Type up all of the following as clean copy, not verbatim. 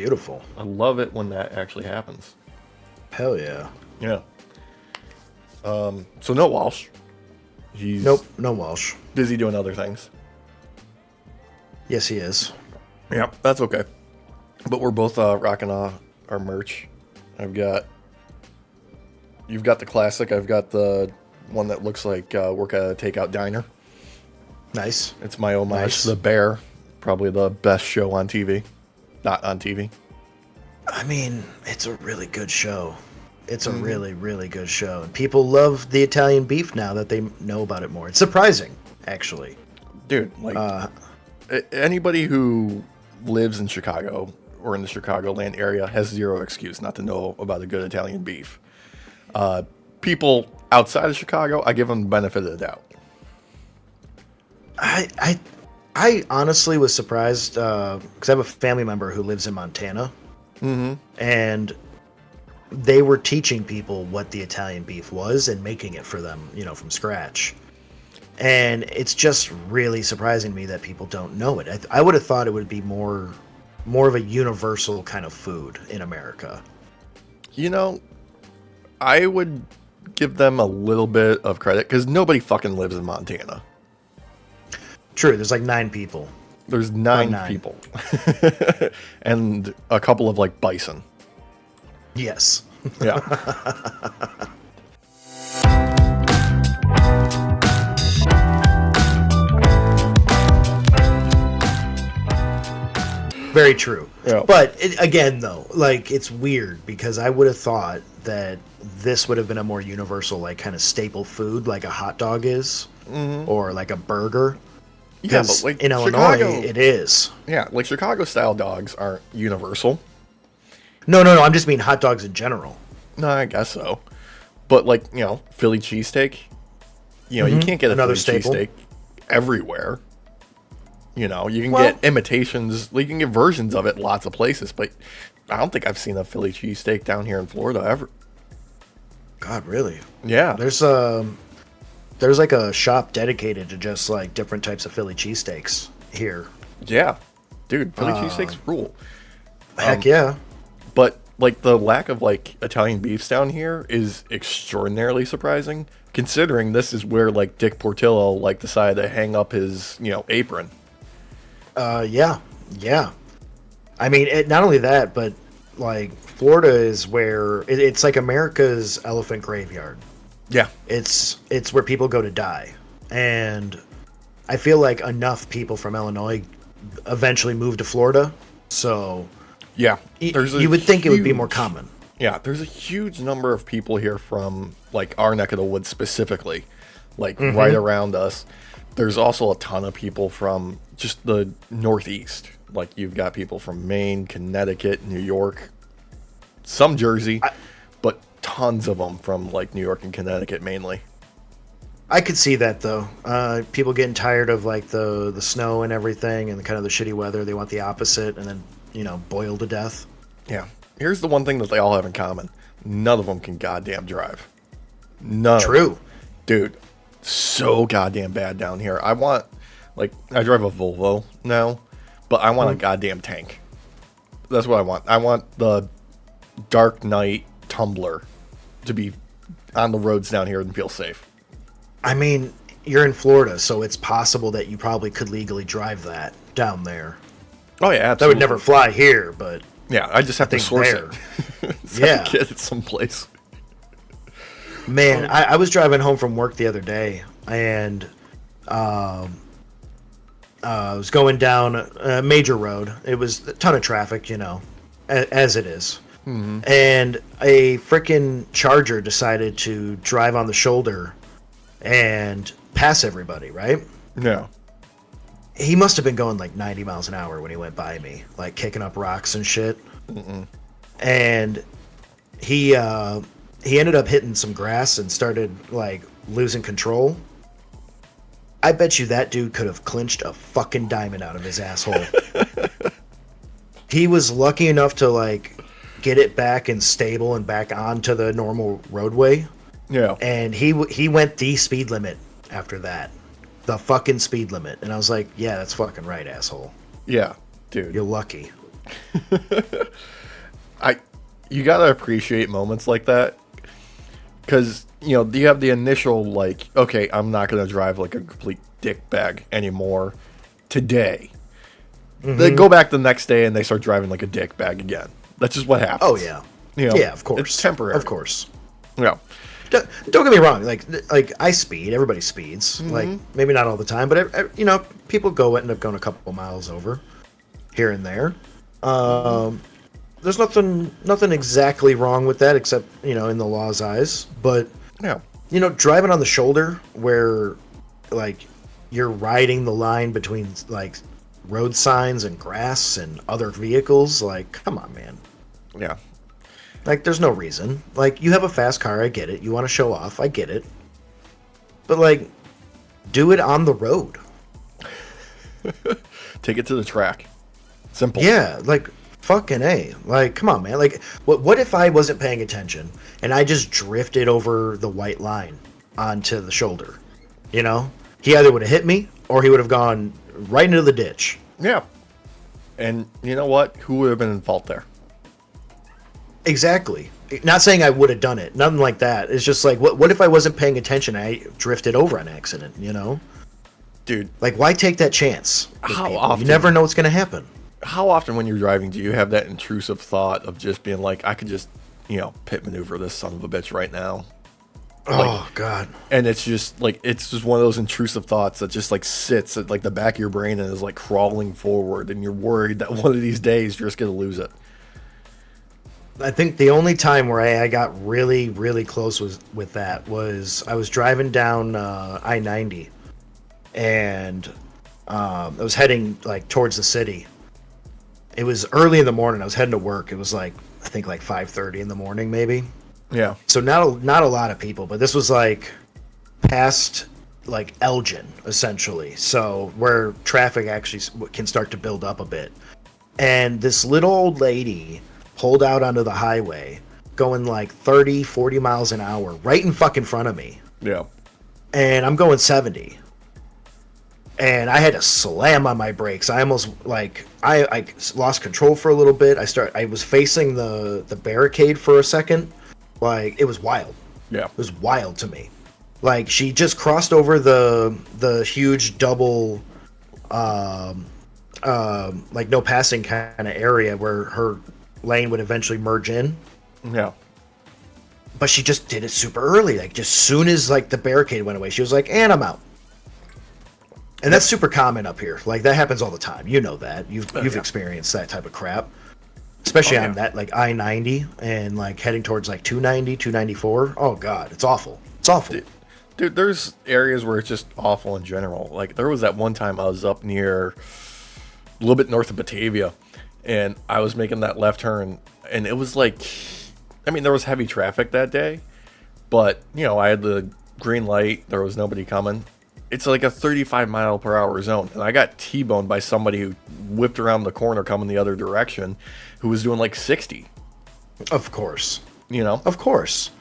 beautiful. I love it when that actually happens. Hell yeah. Yeah. So no Walsh. He's Nope, no Walsh. busy doing other things. Yes, he is. Yeah, that's okay. But we're both rocking our merch. You've got the classic. I've got the one that looks like work at a takeout diner. Nice. It's my homage Nice. to The Bear. Probably the best show on TV. Not on TV. I mean, it's a really good show. It's a really, really good show. And people love the Italian beef now that they know about it more. It's surprising, actually. Dude, anybody who lives in Chicago or in the Chicagoland area has zero excuse not to know about a good Italian beef. People outside of Chicago, I give them the benefit of the doubt. I honestly was surprised because I have a family member who lives in Montana. Mm-hmm. And they were teaching people what the Italian beef was and making it for them, from scratch. And it's just really surprising to me that people don't know it. I would have thought it would be more of a universal kind of food in America. I would give them a little bit of credit because nobody fucking lives in Montana. True, there's like 9 people. There's 9 people. And a couple of bison. Yes. Yeah. Very true. Yeah. But again, though, it's weird because I would have thought that this would have been a more universal, kind of staple food, like a hot dog is, or like a burger. Yeah, but in Illinois, Chicago, it is. Yeah, Chicago style dogs aren't universal. No. I'm just mean hot dogs in general. No, I guess so. But Philly cheesesteak, you can't get Another Philly staple. cheesesteak everywhere. You can get imitations. You can get versions of it lots of places, but I don't think I've seen a Philly cheesesteak down here in Florida ever. God, really? Yeah. There's like a shop dedicated to just different types of Philly cheesesteaks here. Yeah. Dude, Philly cheesesteaks rule. Heck yeah. But the lack of Italian beefs down here is extraordinarily surprising, considering this is where Dick Portillo decided to hang up his apron. Yeah. I mean, not only that, but Florida is where it's like America's elephant graveyard. Yeah. It's where people go to die, and I feel like enough people from Illinois eventually move to Florida. So yeah, you would think it would be more common. Yeah, there's a huge number of people here from our neck of the woods specifically, right around us. There's also a ton of people from just the Northeast. You've got people from Maine, Connecticut, New York, some Jersey, but tons of them from New York and Connecticut mainly. I could see that though. People getting tired of the snow and everything and kind of the shitty weather. They want the opposite, and then boil to death. Yeah. Here's the one thing that they all have in common: none of them can goddamn drive. None. True, dude. So goddamn bad down here. I want, I drive a Volvo now, but I want a goddamn tank. That's what I want. I want the Dark Knight Tumbler to be on the roads down here and feel safe. I mean, you're in Florida, so it's possible that you probably could legally drive that down there. Oh yeah, absolutely. That would never fly here, but yeah, I just have to source it. Yeah, get it someplace. Man, I was driving home from work the other day, and I was going down a major road. It was a ton of traffic, as it is. Mm-hmm. And a freaking Charger decided to drive on the shoulder and pass everybody, right? Yeah. He must have been going 90 miles an hour when he went by me, kicking up rocks and shit. Mm-mm. And he ended up hitting some grass and started losing control. I bet you that dude could have clinched a fucking diamond out of his asshole. He was lucky enough to get it back and stable and back onto the normal roadway. Yeah. And he went the speed limit after that. The fucking speed limit. And I was like, yeah, that's fucking right, asshole. Yeah, dude. You're lucky. You gotta appreciate moments like that, because you have the initial like, okay, I'm not gonna drive like a complete dickbag anymore today. They go back the next day and they start driving like a dickbag again. That's just what happens. Oh yeah, yeah, of course, it's temporary, of course. Yeah. Don't get me wrong. Like I speed. Everybody speeds. Like maybe not all the time, but people end up going a couple miles over here and there. There's nothing exactly wrong with that, except in the law's eyes. But Yeah. Driving on the shoulder where like you're riding the line between like road signs and grass and other vehicles, like, come on, man. Yeah. Like, there's no reason. Like, you have a fast car, I get it. You want to show off, I get it. But like, do it on the road. Take it to the track. Simple. Yeah, like, fucking A. Like, come on, man. Like, what if I wasn't paying attention and I just drifted over the white line onto the shoulder? He either would have hit me or he would have gone right into the ditch. Yeah. And you know what? Who would have been in fault there? Exactly. Not saying I would have done it. Nothing like that. It's just like, what if I wasn't paying attention and I drifted over an accident, Dude. Like, why take that chance? How often? You never know what's going to happen. How often when you're driving do you have that intrusive thought of just being like, I could just, pit maneuver this son of a bitch right now? Oh, God. And it's just like, it's just one of those intrusive thoughts that just like sits at like the back of your brain and is like crawling forward, and you're worried that one of these days you're just going to lose it. I think the only time where I got really, really close with that was I was driving down I-90, and I was heading like towards the city. It was early in the morning. I was heading to work. It was like, I think like 5:30 in the morning, maybe. Yeah. So not a lot of people, but this was like past like Elgin, essentially. So where traffic actually can start to build up a bit. And this little old lady pulled out onto the highway going like 30, 40 miles an hour right in fucking front of me. Yeah. And I'm going 70. And I had to slam on my brakes. I almost like I lost control for a little bit. I was facing the barricade for a second. Like, it was wild. Yeah. It was wild to me. Like, she just crossed over the huge double like no passing kind of area where her lane would eventually merge in. Yeah. But she just did it super early. Like, just soon as like the barricade went away, she was like, and I'm out. And that's super common up here. Like, that happens all the time. You know that. You've experienced that type of crap. Especially on that, like, I-90 and, like, heading towards, like, 290, 294. Oh, God. It's awful. It's awful. Dude, there's areas where it's just awful in general. Like, there was that one time I was up near a little bit north of Batavia, and I was making that left turn, and it was like, I mean, there was heavy traffic that day, but, I had the green light. There was nobody coming. It's like a 35-mile-per-hour zone, and I got T-boned by somebody who whipped around the corner coming the other direction, who was doing like 60. Of course. Of course.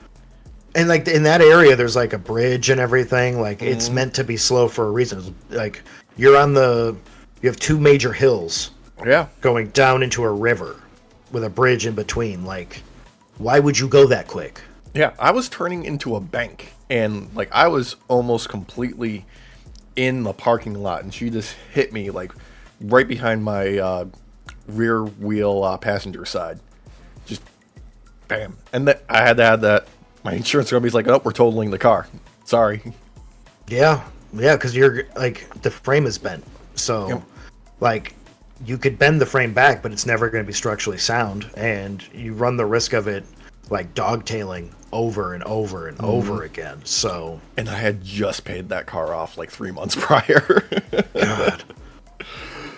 And like in that area, there's like a bridge and everything. Like it's meant to be slow for a reason. Like you have two major hills. Yeah. Going down into a river with a bridge in between. Like, why would you go that quick? Yeah, I was turning into a bank, and like I was almost completely in the parking lot, and she just hit me like right behind my rear wheel passenger side. Just bam. And I had to have that. My insurance company's like, oh, we're totaling the car. Sorry. Yeah, because you're like, the frame is bent. So, like, you could bend the frame back, but it's never going to be structurally sound. And you run the risk of it, like, dogtailing over and over and over again. So. And I had just paid that car off like 3 months prior. God.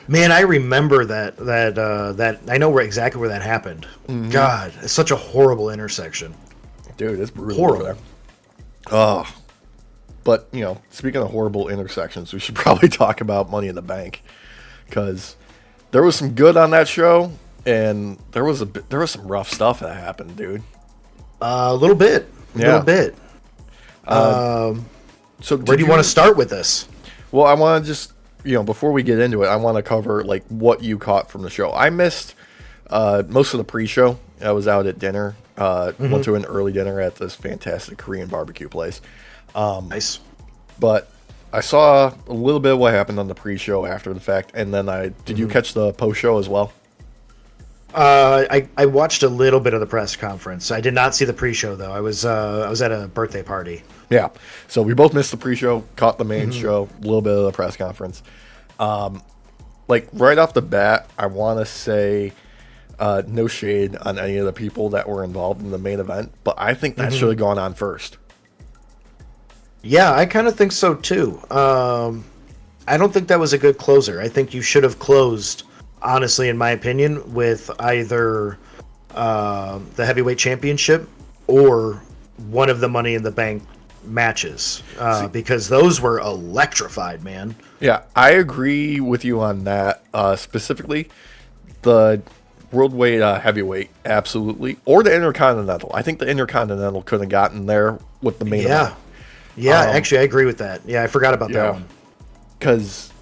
Man, I remember that I know exactly where that happened. God, it's such a horrible intersection. Dude, it's brutal. Horrible. There. Oh. But, speaking of horrible intersections, we should probably talk about Money in the Bank, because there was some good on that show, and there was some rough stuff that happened, dude. A little bit. Yeah. A little bit. So where do you want to start with this? Well, I want to just, before we get into it, I want to cover like what you caught from the show. I missed Most of the pre-show, I was out at dinner. Went to an early dinner at this fantastic Korean barbecue place. Nice. But I saw a little bit of what happened on the pre-show after the fact, and then did you catch the post-show as well? I watched a little bit of the press conference. I did not see the pre-show though. I was at a birthday party. Yeah. So we both missed the pre-show, caught the main show, a little bit of the press conference. Like right off the bat, I want to say no shade on any of the people that were involved in the main event, but I think that should have gone on first. Yeah, I kind of think so too. I don't think that was a good closer. I think you should have closed, honestly, in my opinion, with either the heavyweight championship or one of the Money in the Bank matches, because those were electrified, man. Yeah, I agree with you on that. Specifically, the worldweight heavyweight, absolutely, or the Intercontinental. I think the Intercontinental could have gotten there with the main event. Yeah, actually, I agree with that. Yeah, I forgot about that one. Because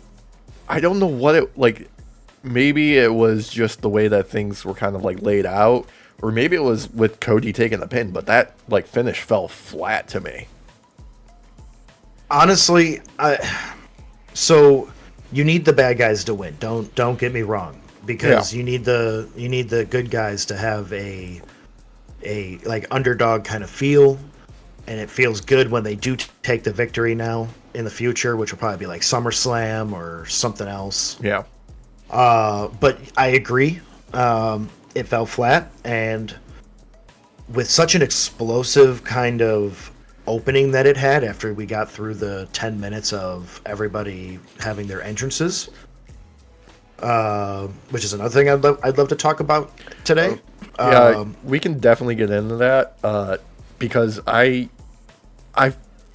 I don't know what it, like, maybe it was just the way that things were kind of, like, laid out, or maybe it was with Cody taking the pin, but that, like, finish fell flat to me. Honestly, so you need the bad guys to win. Don't get me wrong, because you need the good guys to have a like underdog kind of feel. And it feels good when they do take the victory now in the future, which will probably be like SummerSlam or something else. Yeah. But I agree. It fell flat. And with such an explosive kind of opening that it had after we got through the 10 minutes of everybody having their entrances, which is another thing I'd love to talk about today. We can definitely get into that because I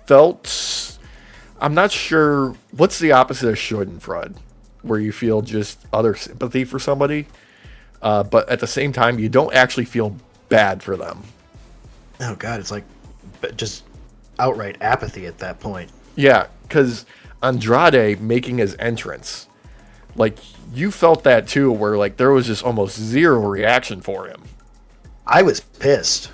felt, I'm not sure, what's the opposite of schadenfreude, where you feel just utter sympathy for somebody, but at the same time, you don't actually feel bad for them. Oh, God, it's like just outright apathy at that point. Yeah, because Andrade making his entrance, like, you felt that too, where, like, there was just almost zero reaction for him. I was pissed.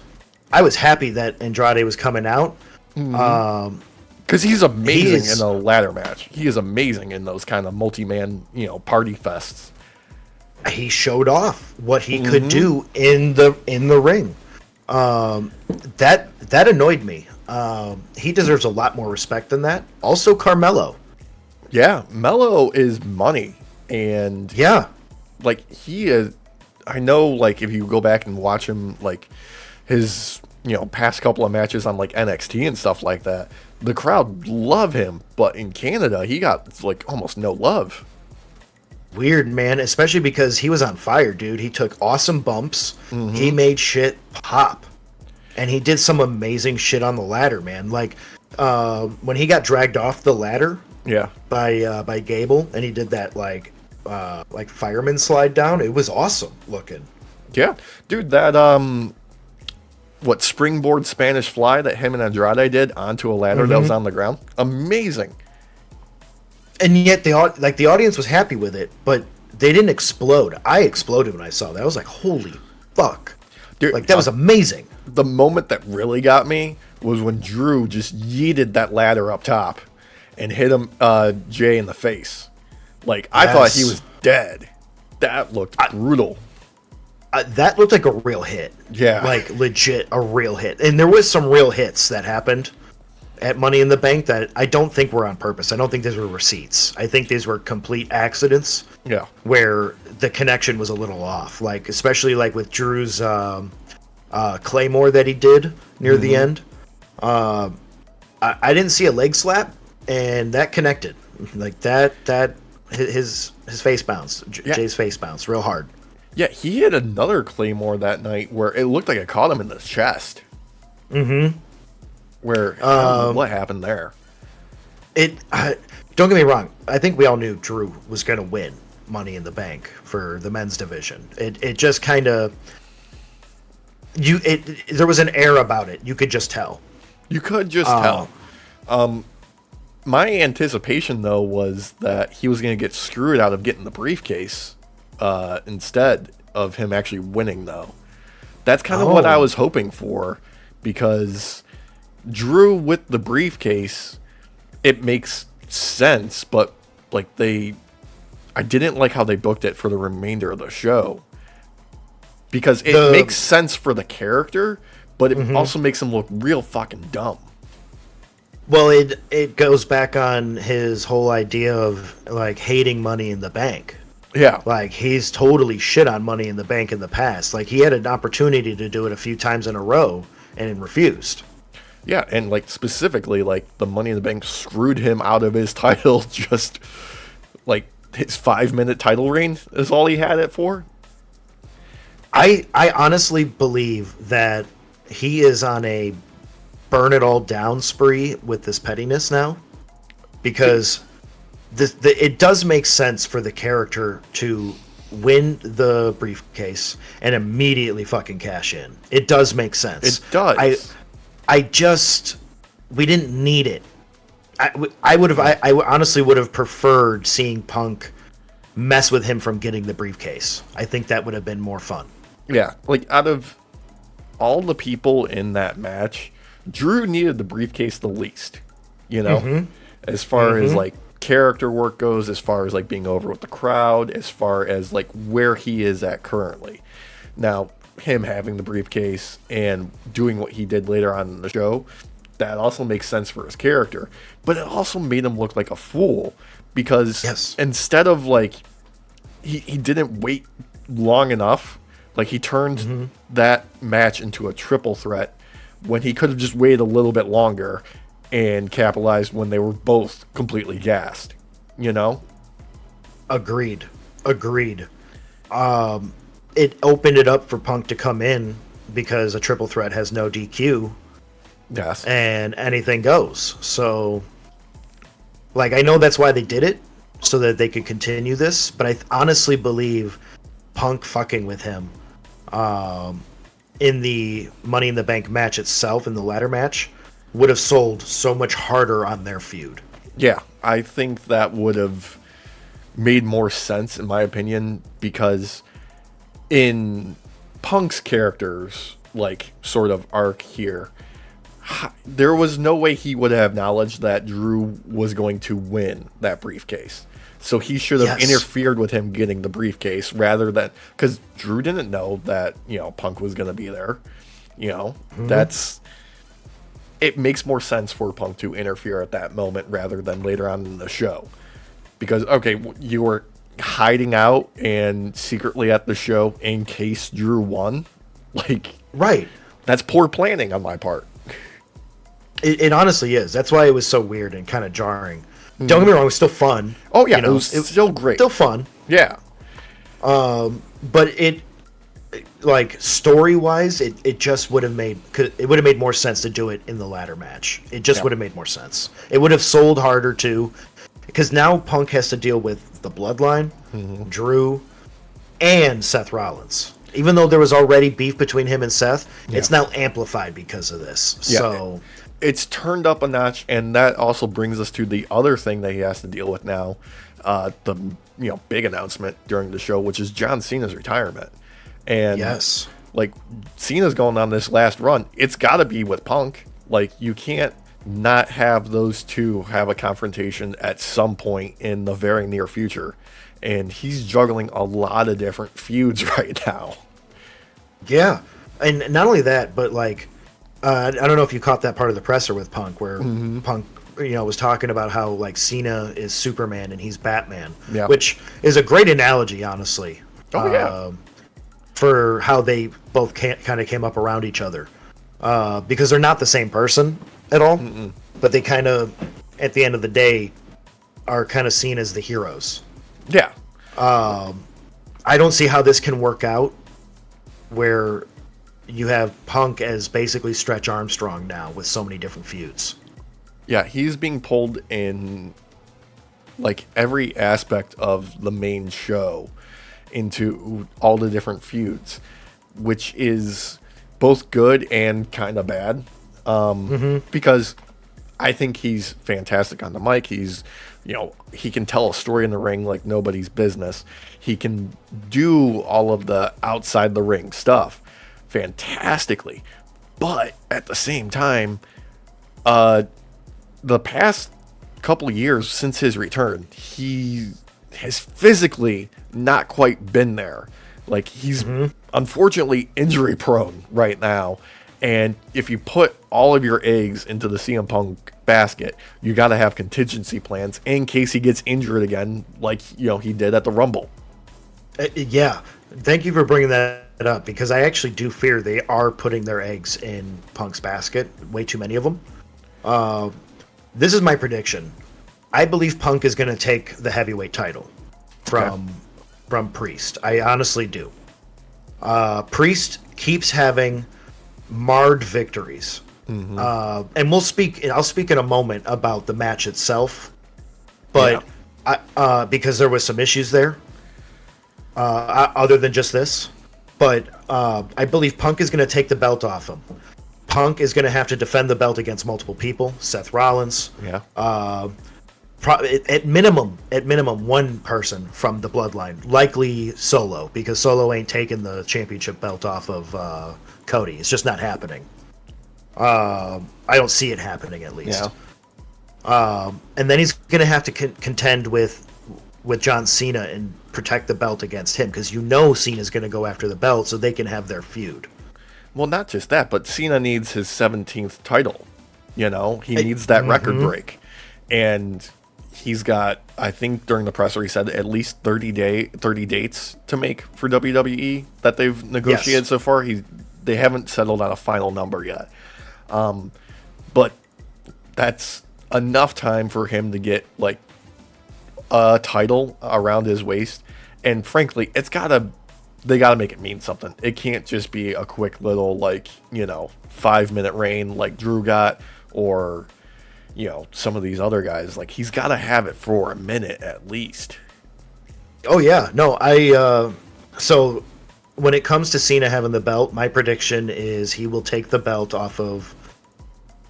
I was happy that Andrade was coming out. Because he's amazing in a ladder match. He is amazing in those kind of multi-man, party fests. He showed off what he could do in the ring. That annoyed me. He deserves a lot more respect than that. Also, Carmelo. Yeah, Melo is money, and like he is. I know, like if you go back and watch him, like his past couple of matches on like NXT and stuff like that, the crowd love him, but in Canada he got like almost no love. Weird, man, especially because he was on fire, dude. He took awesome bumps. He made shit pop, and he did some amazing shit on the ladder, man. Like when he got dragged off the ladder, by Gable, and he did that like fireman slide down. It was awesome looking. Yeah, dude, that what springboard Spanish fly that him and Andrade did onto a ladder that was on the ground, amazing. And yet the audience was happy with it, but they didn't explode. I exploded when I saw that. I was like, holy fuck. Dude, like that was amazing. The moment that really got me was when Drew just yeeted that ladder up top and hit him Jay in the face. Like I thought he was dead. That looked brutal. That looked like a real hit. Yeah. Like legit a real hit. And there was some real hits that happened at Money in the Bank that I don't think were on purpose. I don't think these were receipts. I think these were complete accidents. Yeah. Where the connection was a little off. Like especially like with Drew's Claymore that he did near the end. I didn't see a leg slap, and that connected. Like that his face bounced. Jay's face bounced real hard. Yeah, he hit another Claymore that night where it looked like it caught him in the chest. Where what happened there? Don't get me wrong. I think we all knew Drew was going to win Money in the Bank for the men's division. It just kind of there was an air about it. You could just tell. You could just tell. My anticipation though was that he was going to get screwed out of getting the briefcase instead, of him actually winning, though. That's kind of what I was hoping for, because Drew with the briefcase, it makes sense, but like I didn't like how they booked it for the remainder of the show, because it makes sense for the character, but it also makes him look real fucking dumb. Well, it goes back on his whole idea of like hating Money in the Bank. Yeah. Like, he's totally shit on Money in the Bank in the past. Like, he had an opportunity to do it a few times in a row and refused. Yeah, and like specifically, like the Money in the Bank screwed him out of his title. Just like his 5-minute title reign is all he had it for. I honestly believe that he is on a burn it all down spree with this pettiness now, because it does make sense for the character to win the briefcase and immediately fucking cash in. It does make sense. It does. We didn't need it. I honestly would have preferred seeing Punk mess with him from getting the briefcase. I think that would have been more fun. Yeah, like out of all the people in that match, Drew needed the briefcase the least, you know, as far as like character work goes, as far as like being over with the crowd, as far as like where he is at currently. Now, him having the briefcase and doing what he did later on in the show, that also makes sense for his character, but it also made him look like a fool, because instead of like he didn't wait long enough. Like, he turned that match into a triple threat when he could have just waited a little bit longer and capitalized when they were both completely gassed, you know? Agreed. It opened it up for Punk to come in because a triple threat has no DQ. Yes. And anything goes. So, like, I know that's why they did it, so that they could continue this, but I honestly believe Punk fucking with him in the Money in the Bank match itself, in the ladder match, would have sold so much harder on their feud. Yeah, I think that would have made more sense, in my opinion, because in Punk's character's, like, sort of arc here, there was no way he would have acknowledged that Drew was going to win that briefcase. So he should have interfered with him getting the briefcase rather than, because Drew didn't know that, you know, Punk was going to be there. You know, it makes more sense for Punk to interfere at that moment rather than later on in the show. Because, okay, you were hiding out and secretly at the show in case Drew won. Like, right. That's poor planning on my part. It honestly is. That's why it was so weird and kind of jarring. Don't get me wrong, it was still fun. Oh, yeah, you know, it was still great. Still fun. Yeah. But it, like, story-wise, it just would have made more sense to do it in the ladder match. It just would have made more sense. It would have sold harder, too, because now Punk has to deal with the Bloodline, Drew, and Seth Rollins. Even though there was already beef between him and Seth, it's now amplified because of this. Yeah. So it's turned up a notch, and that also brings us to the other thing that he has to deal with now, the big announcement during the show, which is John Cena's retirement. And like, Cena's going on this last run. It's got to be with Punk. Like, you can't not have those two have a confrontation at some point in the very near future. And he's juggling a lot of different feuds right now. Yeah. And not only that, but like, I don't know if you caught that part of the presser with Punk, where Punk, was talking about how like Cena is Superman and he's Batman, which is a great analogy, honestly. For how they both kind of came up around each other, because they're not the same person at all, but they kind of, at the end of the day, are kind of seen as the heroes. Yeah. I don't see how this can work out, where you have Punk as basically Stretch Armstrong now with so many different feuds. Yeah, he's being pulled in like every aspect of the main show into all the different feuds, which is both good and kind of bad. Because I think he's fantastic on the mic. He's he can tell a story in the ring like nobody's business. He can do all of the outside the ring stuff fantastically. But at the same time, the past couple of years since his return, he has physically not quite been there. Like, he's unfortunately injury prone right now. And if you put all of your eggs into the CM Punk basket, you got to have contingency plans in case he gets injured again, like, he did at the Rumble. Yeah. Thank you for bringing that up, because I actually do fear they are putting their eggs in Punk's basket. Way too many of them. This is my prediction. I believe Punk is going to take the heavyweight title from Priest. I honestly do. Priest keeps having marred victories. And I'll speak in a moment about the match itself, but because there was some issues there, other than just this. But I believe Punk is going to take the belt off him. Punk is going to have to defend the belt against multiple people. Seth Rollins. Yeah. At minimum, one person from the bloodline, likely Solo, because Solo ain't taking the championship belt off of Cody. It's just not happening. I don't see it happening, at least. Yeah. And then he's going to have to contend with John Cena and protect the belt against him, because Cena's going to go after the belt so they can have their feud. Well, not just that, but Cena needs his 17th title. He needs that record break. And he's got, I think during the presser he said, at least 30 dates to make for WWE that they've negotiated so far. They haven't settled on a final number yet. But that's enough time for him to get like a title around his waist. And frankly, they gotta make it mean something. It can't just be a quick little 5-minute reign like Drew got, or some of these other guys. Like, he's got to have it for a minute at least. Oh yeah, no, so when it comes to Cena having the belt, my prediction is he will take the belt off of,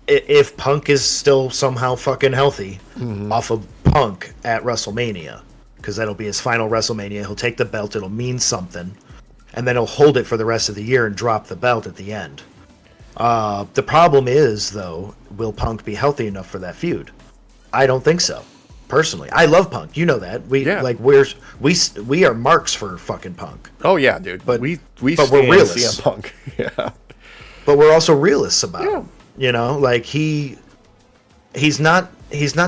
if Punk is still somehow fucking healthy, off of Punk at WrestleMania, because that'll be his final WrestleMania. He'll take the belt, it'll mean something, and then he'll hold it for the rest of the year and drop the belt at the end. The problem is, though, will Punk be healthy enough for that feud? I don't think so. Personally, I love Punk. You know that. We are marks for fucking Punk. Oh yeah, dude. But we're realists. CM Punk. Yeah. But we're also realists about him. He's not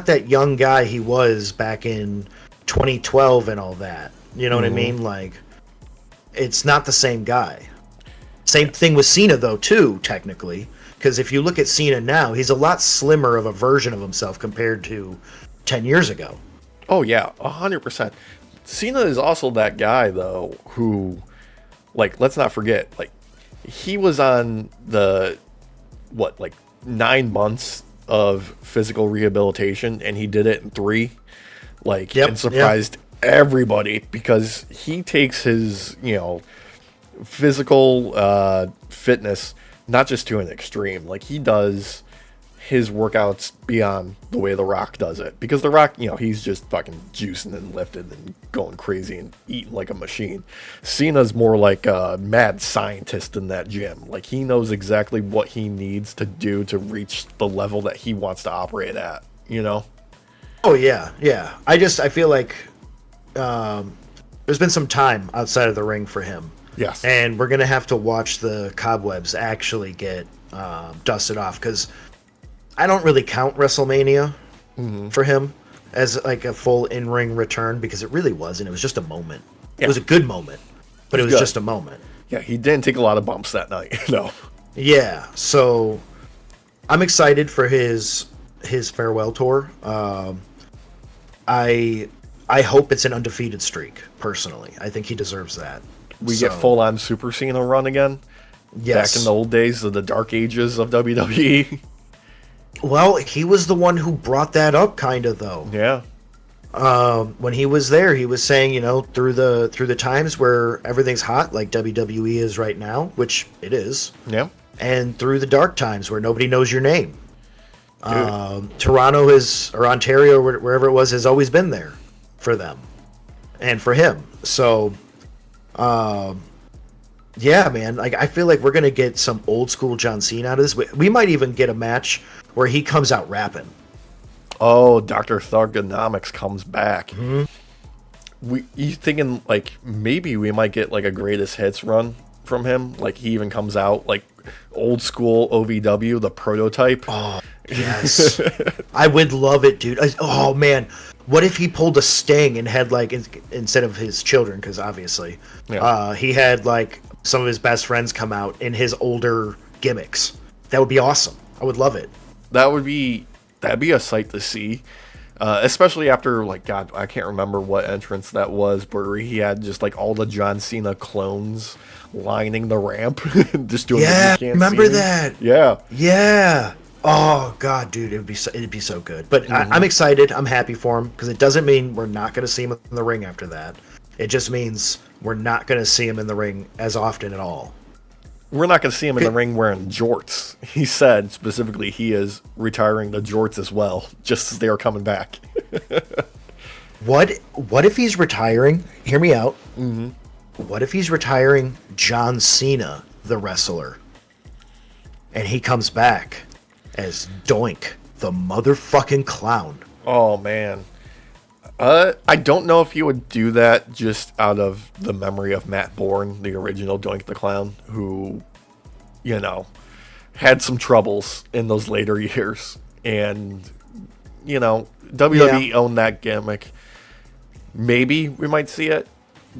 that young guy he was back in 2012 and all that. You know what I mean? Like, it's not the same guy. Same thing with Cena, though, too, technically. Because if you look at Cena now, he's a lot slimmer of a version of himself compared to 10 years ago. Oh, yeah, 100%. Cena is also that guy, though, who, let's not forget, he was on the, 9 months of physical rehabilitation, and he did it in 3, and surprised everybody, because he takes his, physical fitness not just to an extreme. Like, he does his workouts beyond the way The Rock does it, because The Rock, he's just fucking juicing and lifting and going crazy and eating like a machine. Cena's more like a mad scientist in that gym. Like, he knows exactly what he needs to do to reach the level that he wants to operate at, Oh yeah I feel like there's been some time outside of the ring for him. Yes. And we're going to have to watch the cobwebs actually get dusted off, because I don't really count WrestleMania for him as like a full in-ring return, because it really wasn't. It was just a moment. Yeah. It was a good moment, but it was just a moment. Yeah, he didn't take a lot of bumps that night. No. Yeah, so I'm excited for his farewell tour. I hope it's an undefeated streak, personally. I think he deserves that. We get full-on Super Cena run again? Yes. Back in the old days of the dark ages of WWE? Well, he was the one who brought that up, kind of, though. Yeah. When he was there, he was saying, through the times where everything's hot, like WWE is right now, which it is. Yeah. And through the dark times where nobody knows your name. Dude. Toronto or Ontario, wherever it was, has always been there for them and for him. So, yeah, man, like I feel like we're gonna get some old school John Cena out of this. We might even get a match where he comes out rapping. Oh, Dr. Thugonomics comes back. Mm-hmm. You thinking like maybe we might get like a greatest hits run from him? Like he even comes out like old school OVW, the prototype. Oh, yes. I would love it, dude. Oh man, what if he pulled a Sting and had like instead of his children, because obviously, he had like some of his best friends come out in his older gimmicks. That would be awesome. I would love it. That'd be a sight to see. Especially after, like, God, I can't remember what entrance that was, where he had just, like, all the John Cena clones lining the ramp. Just doing yeah, the remember that? Yeah. Yeah. Oh, God, dude, it'd be so good. But I'm excited. I'm happy for him, because it doesn't mean we're not going to see him in the ring after that. It just means we're not going to see him in the ring as often at all. We're not going to see him in the ring wearing jorts. He said specifically he is retiring the jorts as well, just as they are coming back. What if he's retiring? Hear me out. Mm-hmm. What if he's retiring John Cena, the wrestler, and he comes back as Doink, the motherfucking clown? Oh, man. I don't know if he would do that just out of the memory of Matt Bourne, the original Doink the Clown, who, you know, had some troubles in those later years. And, you know, WWE owned that gimmick. Maybe we might see it.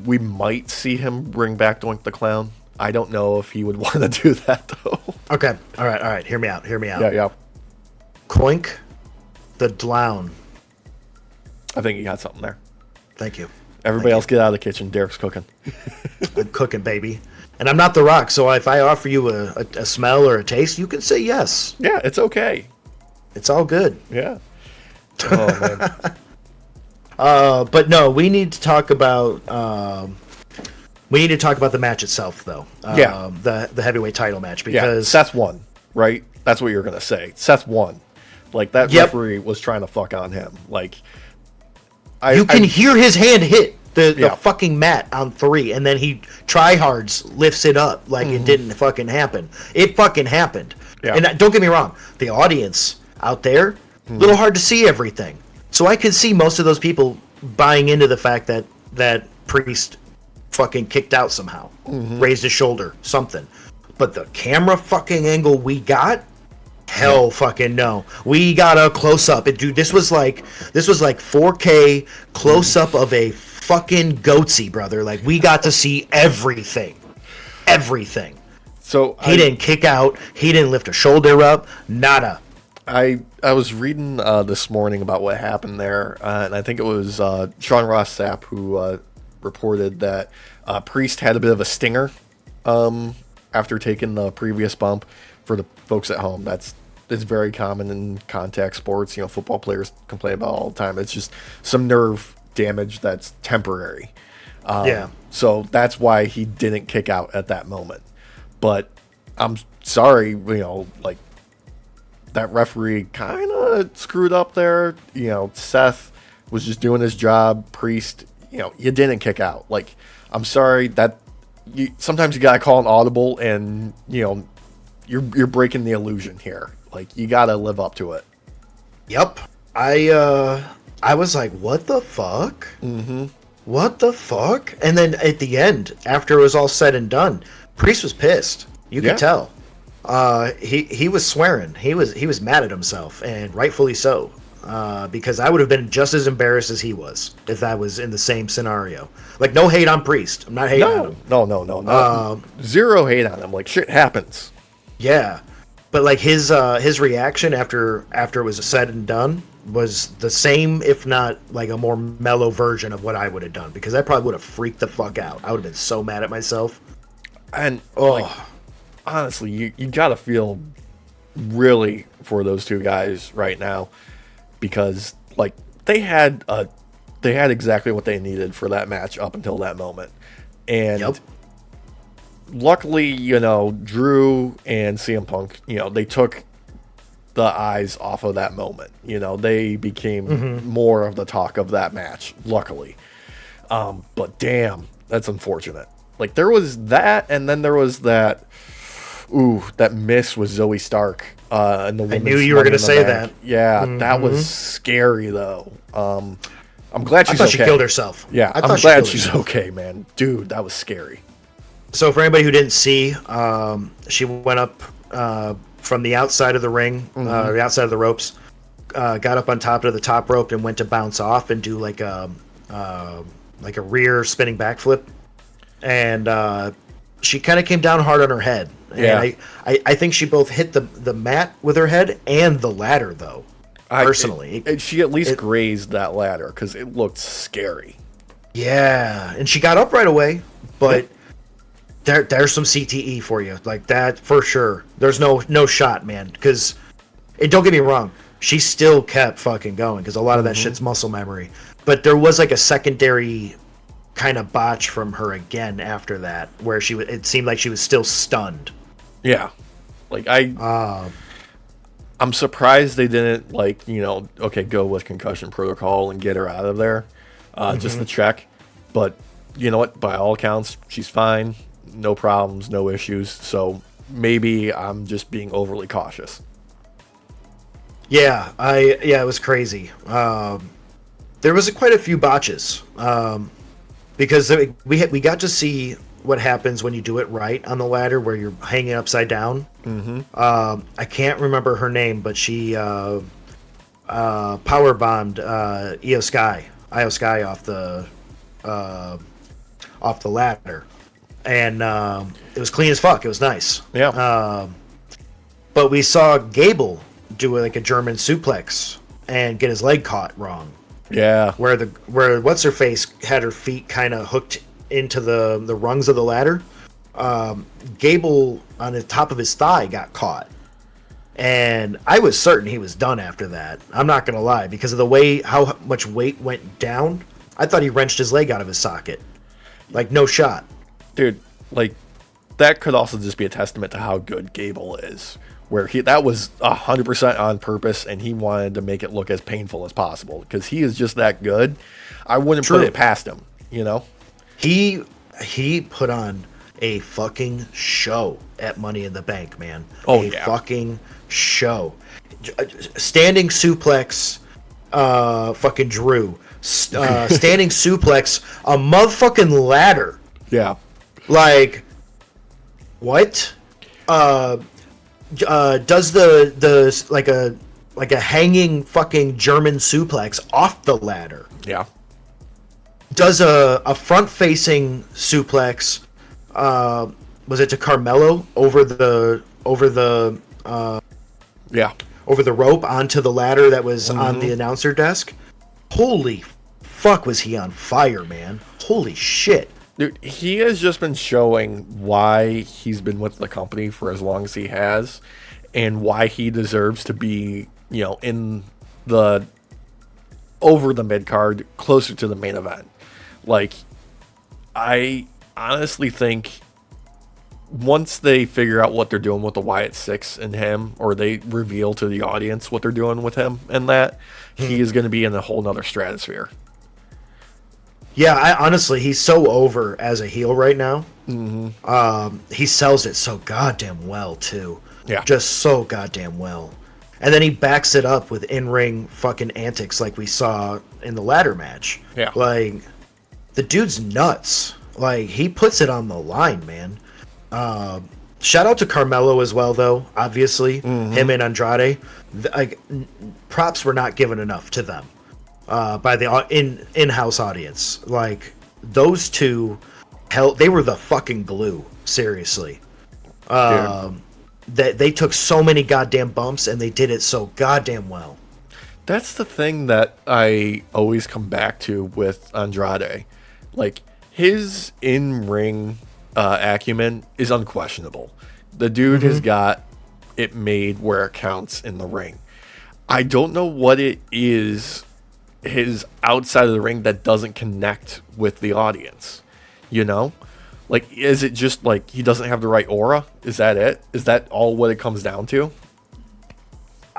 We might see him bring back Doink the Clown. I don't know if he would want to do that, though. Okay. All right. Hear me out. Yeah. Koink the Clown. I think you got something there. Thank you. Everybody else get out of the kitchen. Derek's cooking. I'm cooking, baby. And I'm not The Rock, so if I offer you a smell or a taste, you can say yes. Yeah, it's okay. It's all good. Yeah. Oh, man. But no, we need to talk about the match itself, though. The heavyweight title match, because Seth won, right? That's what you're gonna say. Seth won. Like that referee was trying to fuck on him. Like you can hear his hand hit the fucking mat on 3, and then he tryhards lifts it up like it didn't fucking happen. It fucking happened. Yeah. And don't get me wrong, the audience out there, a little hard to see everything. So I could see most of those people buying into the fact that Priest fucking kicked out somehow, raised his shoulder, something. But the camera fucking angle we got, hell fucking no. We got a close up. Dude, this was like 4K close up of a fucking goatsy, brother. Like we got to see everything. Everything. So he didn't kick out, he didn't lift a shoulder up, nada. I was reading this morning about what happened there, and I think it was Sean Ross Sapp who reported that Priest had a bit of a stinger after taking the previous bump. For the folks at home, it's very common in contact sports. You know, football players complain about it all the time. It's just some nerve damage that's temporary. So that's why he didn't kick out at that moment. But I'm sorry, you know, like that referee kind of screwed up there. You know, Seth was just doing his job. Priest, you know, you didn't kick out. Like, I'm sorry that sometimes you gotta call an audible, and you know. You're breaking the illusion here. Like you gotta live up to it. Yep. I was like, what the fuck? Mm-hmm. What the fuck? And then at the end, after it was all said and done, Priest was pissed. You could tell. He was swearing. He was mad at himself, and rightfully so. Because I would have been just as embarrassed as he was if I was in the same scenario. Like no hate on Priest. I'm not hating on him. No. Zero hate on him. Like shit happens. Yeah, but like his reaction after it was said and done was the same, if not like a more mellow version of what I would have done, because I probably would have freaked the fuck out. I would have been so mad at myself. And like, honestly, you gotta feel really for those two guys right now, because like they had exactly what they needed for that match up until that moment, and. Luckily, you know, Drew and CM Punk, you know, they took the eyes off of that moment. You know, they became more of the talk of that match, luckily. But damn, that's unfortunate. Like, there was that, and then there was that, that miss with Zoe Stark. In the I knew you were going to say that. Yeah, that was scary, though. I'm glad she's okay. I thought she killed herself. Yeah, I'm glad she's okay, man. Dude, that was scary. So for anybody who didn't see, she went up from the outside of the ring, the outside of the ropes, got up on top of the top rope and went to bounce off and do like a rear spinning backflip. And she kind of came down hard on her head. Yeah. And I think she both hit the mat with her head and the ladder, though, personally. She at least grazed that ladder because it looked scary. Yeah, and she got up right away, but... There's some CTE for you, like that for sure. There's no shot, man. Because, and don't get me wrong, she still kept fucking going because a lot of that shit's muscle memory. But there was like a secondary kind of botch from her again after that, where it seemed like she was still stunned. Yeah, like I'm surprised they didn't go with concussion protocol and get her out of there, just to check. But you know what? By all accounts, she's fine. No problems, no issues. So maybe I'm just being overly cautious. Yeah, it was crazy. There was quite a few botches because we got to see what happens when you do it right on the ladder, where you're hanging upside down. I can't remember her name, but she power bombed Io Sky off the ladder. And it was clean as fuck. It was nice. Yeah. But we saw Gable do like a German suplex and get his leg caught wrong. Yeah. Where what's her face had her feet kind of hooked into the rungs of the ladder. Gable on the top of his thigh got caught, and I was certain he was done after that. I'm not gonna lie, because of the way how much weight went down. I thought he wrenched his leg out of his socket. Like, no shot. Dude, like, that could also just be a testament to how good Gable is, where that was 100% on purpose, and he wanted to make it look as painful as possible because he is just that good. I wouldn't put it past him, you know. He put on a fucking show at Money in the Bank, man. Fucking show. Standing suplex, fucking Drew. Standing suplex, a motherfucking ladder. Yeah. Like, what? Does the like a hanging fucking German suplex off the ladder. Yeah. Does a front facing suplex. Was it to Carmelo over the rope onto the ladder that was on the announcer desk? Holy fuck, was he on fire, man. Holy shit. Dude, he has just been showing why he's been with the company for as long as he has and why he deserves to be, in the over the mid card, closer to the main event. Like, I honestly think once they figure out what they're doing with the Wyatt Six and him, or they reveal to the audience what they're doing with him and that, he is going to be in a whole nother stratosphere. Yeah, honestly, he's so over as a heel right now. He sells it so goddamn well, too. Yeah. Just so goddamn well. And then he backs it up with in-ring fucking antics like we saw in the ladder match. Yeah. Like, the dude's nuts. Like, he puts it on the line, man. Shout out to Carmelo as well, though, obviously. Him and Andrade. Like, props were not given enough to them. By the in-house audience. Like, those two, they were the fucking glue. Seriously. They took so many goddamn bumps, and they did it so goddamn well. That's the thing that I always come back to with Andrade. Like, his in-ring acumen is unquestionable. The dude has got it made where it counts in the ring. I don't know what it is, his outside of the ring, that doesn't connect with the audience. Like, is it just like he doesn't have the right aura? Is that it? Is that all what it comes down to?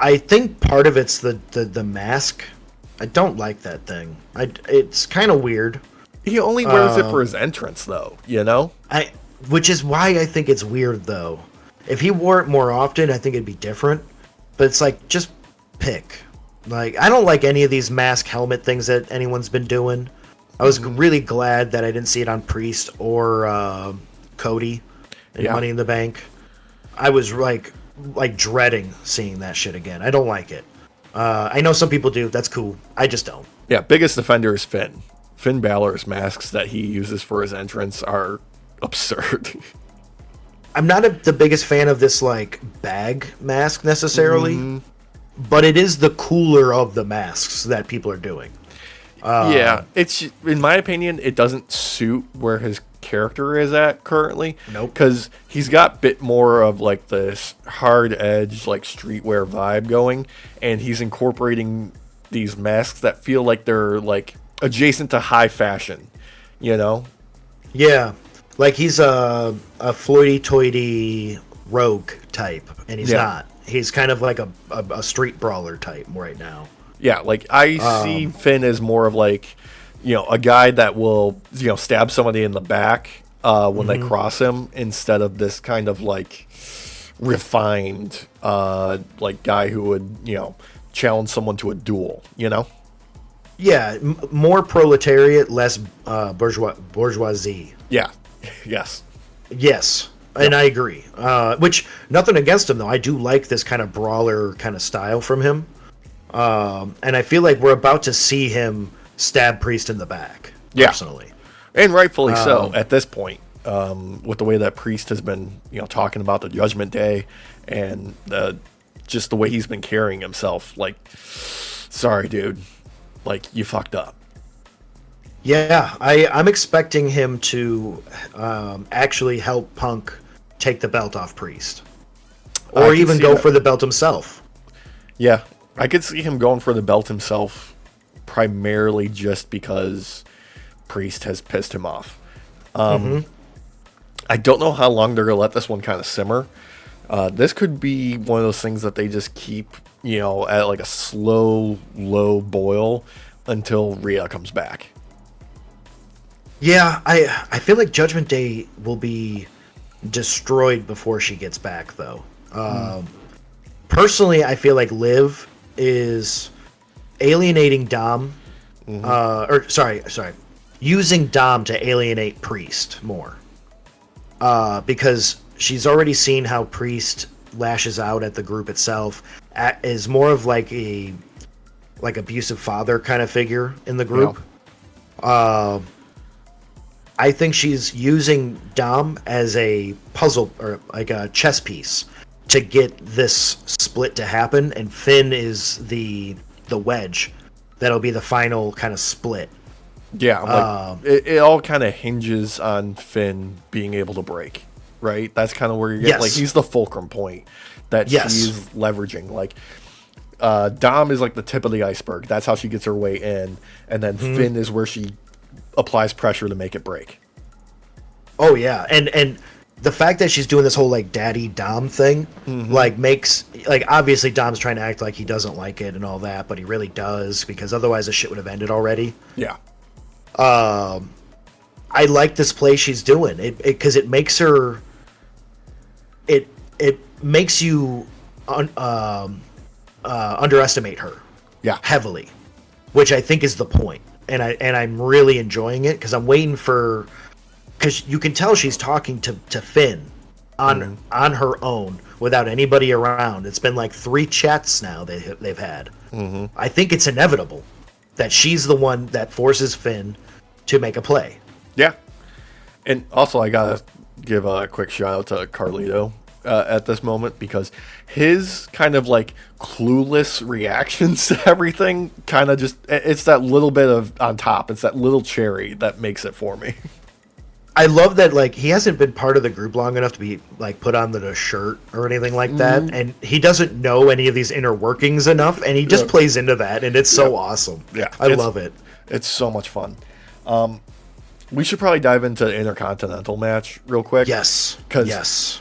I think part of it's the mask. I don't like that thing. It's kind of weird. He only wears it for his entrance, though. You know. Which is why I think it's weird, though. If he wore it more often, I think it'd be different. But it's like, just pick. Like, I don't like any of these mask helmet things that anyone's been doing. I was really glad that I didn't see it on Priest or Cody in Money in the Bank. I was like dreading seeing that shit again. I don't like it. I know some people do. That's cool. I just don't. Yeah, biggest offender is Finn. Finn Balor's masks that he uses for his entrance are absurd. I'm not the biggest fan of this like bag mask necessarily, but it is the cooler of the masks that people are doing. Yeah, it's in my opinion, it doesn't suit where his character is at currently. Nope. Because he's got a bit more of like this hard edge, like streetwear vibe going, and he's incorporating these masks that feel like they're like adjacent to high fashion, you know? Yeah, like he's a floity-toity rogue type, and he's not. He's kind of like a street brawler type right now. Yeah, like I see Finn as more of like, you know, a guy that will, you know, stab somebody in the back when they cross him, instead of this kind of like refined like guy who would, you know, challenge someone to a duel, you know? Yeah, more proletariat, less bourgeoisie. Yeah. Yes. Yes, and I agree. Which, nothing against him, though. I do like this kind of brawler kind of style from him. And I feel like we're about to see him stab Priest in the back, personally. And rightfully so at this point, with the way that Priest has been, you know, talking about the Judgment Day and just the way he's been carrying himself. Like, sorry, dude. Like, you fucked up. Yeah, I'm expecting him to actually help Punk take the belt off Priest. Or even go for the belt himself. Yeah, I could see him going for the belt himself, primarily just because Priest has pissed him off. I don't know how long they're going to let this one kind of simmer. This could be one of those things that they just keep, you know, at like a slow, low boil until Rhea comes back. Yeah, I feel like Judgment Day will be destroyed before she gets back, though. Personally, I feel like Liv is alienating Dom, using Dom to alienate Priest more, because she's already seen how Priest lashes out at the group itself, is more of like a abusive father kind of figure in the group. Yeah. I think she's using Dom as a puzzle or like a chess piece to get this split to happen, and Finn is the wedge that'll be the final kind of split. Yeah, like it all kind of hinges on Finn being able to break, right? That's kind of where you're getting, like, he's the fulcrum point that she's leveraging. Like, Dom is like the tip of the iceberg. That's how she gets her way in, and then Finn is where she applies pressure to make it break. Oh yeah, and the fact that she's doing this whole like daddy Dom thing, like makes, like, obviously Dom's trying to act like he doesn't like it and all that, but he really does, because otherwise the shit would have ended already. Yeah. I like this play she's doing it because it makes her. It makes you underestimate her. Yeah. Heavily, which I think is the point. And I'm really enjoying it because I'm waiting for, because you can tell she's talking to Finn on her own without anybody around. It's been like 3 chats now they've had. I think it's inevitable that she's the one that forces Finn to make a play. Yeah, and also I gotta give a quick shout out to Carlito at this moment, because his kind of like clueless reactions to everything kind of just, it's that little bit of on top, it's that little cherry that makes it for me. I love that, like, he hasn't been part of the group long enough to be like put on the shirt or anything like that, and he doesn't know any of these inner workings enough, and he just plays into that, and it's so awesome. Yeah, I love it. It's so much fun. We should probably dive into the Intercontinental match real quick. Yes. Because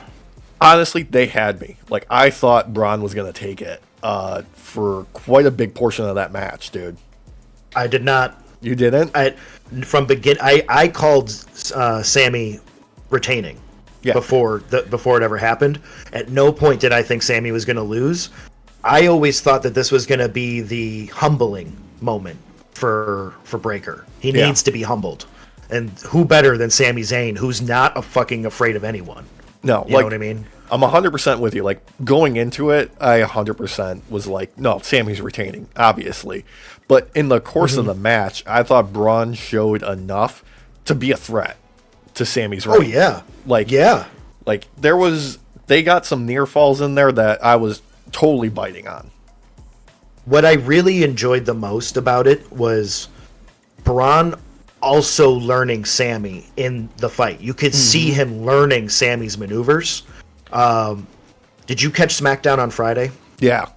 honestly, they had me. Like, I thought Braun was going to take it. for quite a big portion of that match, dude. I did not. You didn't? I called Sammy retaining before it ever happened. At no point did I think Sammy was going to lose. I always thought that this was going to be the humbling moment for Breakker. He needs to be humbled. And who better than Sami Zayn, who's not fucking afraid of anyone? No, you know what I mean? I'm 100% with you. Like, going into it, I 100% was like, no, Sammy's retaining, obviously. But in the course of the match, I thought Braun showed enough to be a threat to Sammy's reign. Oh, yeah. Like, they got some near falls in there that I was totally biting on. What I really enjoyed the most about it was Braun also learning Sammy in the fight. You could see him learning Sammy's maneuvers. Did you catch SmackDown on Friday? Yeah.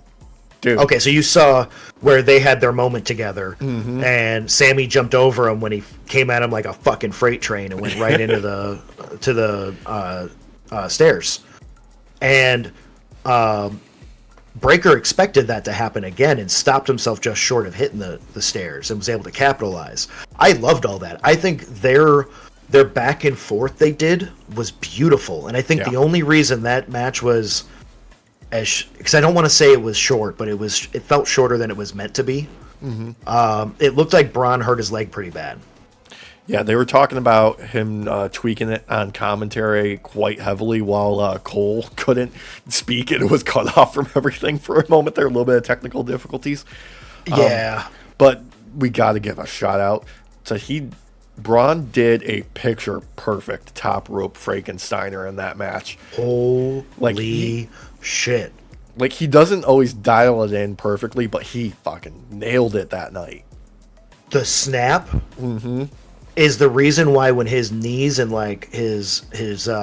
Dude. Okay, so you saw where they had their moment together, and Sammy jumped over him when he came at him like a fucking freight train and went right into the stairs. And Breakker expected that to happen again and stopped himself just short of hitting the stairs and was able to capitalize. I loved all that. I think their back and forth they did was beautiful, and I think the only reason that match was because I don't want to say it was short, but it felt shorter than it was meant to be. It looked like Braun hurt his leg pretty bad. Yeah, they were talking about him tweaking it on commentary quite heavily while Cole couldn't speak and was cut off from everything for a moment there. A little bit of technical difficulties. Yeah. But we got to give a shout out to Braun did a picture perfect top rope Frankensteiner in that match. Holy shit. Like, he doesn't always dial it in perfectly, but he fucking nailed it that night. The snap is the reason why when his knees and like his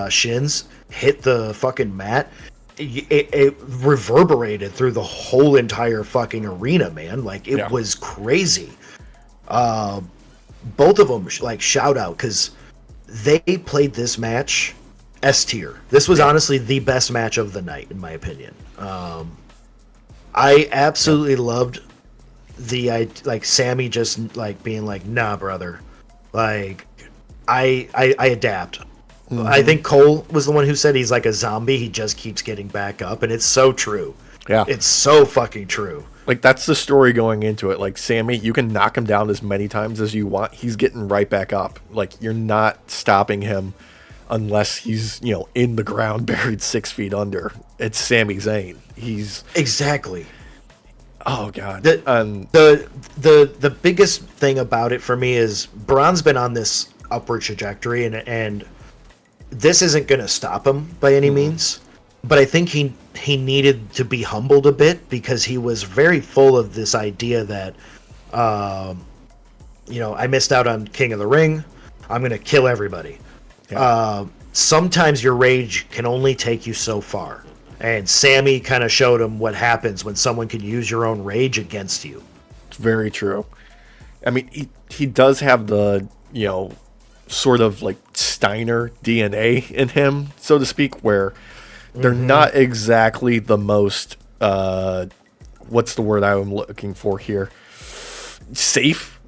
shins hit the fucking mat, it reverberated through the whole entire fucking arena, man. Like, it was crazy. Both of them, like, shout out, because they played this match S tier. This was honestly the best match of the night, in my opinion. I absolutely loved like Sammy just like being like, nah, brother. Like, I adapt. I think Cole was the one who said he's like a zombie. He just keeps getting back up, and it's so true. Yeah. It's so fucking true. Like, that's the story going into it. Like, Sammy, you can knock him down as many times as you want. He's getting right back up. Like, you're not stopping him unless he's, in the ground, buried 6 feet under. It's Sami Zayn. He's... Exactly. Oh, God. The biggest thing about it for me is Braun's been on this upward trajectory, and this isn't going to stop him by any means. But I think he needed to be humbled a bit, because he was very full of this idea that, I missed out on King of the Ring. I'm going to kill everybody. Yeah. Sometimes your rage can only take you so far. And Sammy kind of showed him what happens when someone can use your own rage against you. It's very true. I mean, he does have the, sort of like Steiner DNA in him, so to speak, where they're not exactly the most, what's the word I'm looking for here? Safe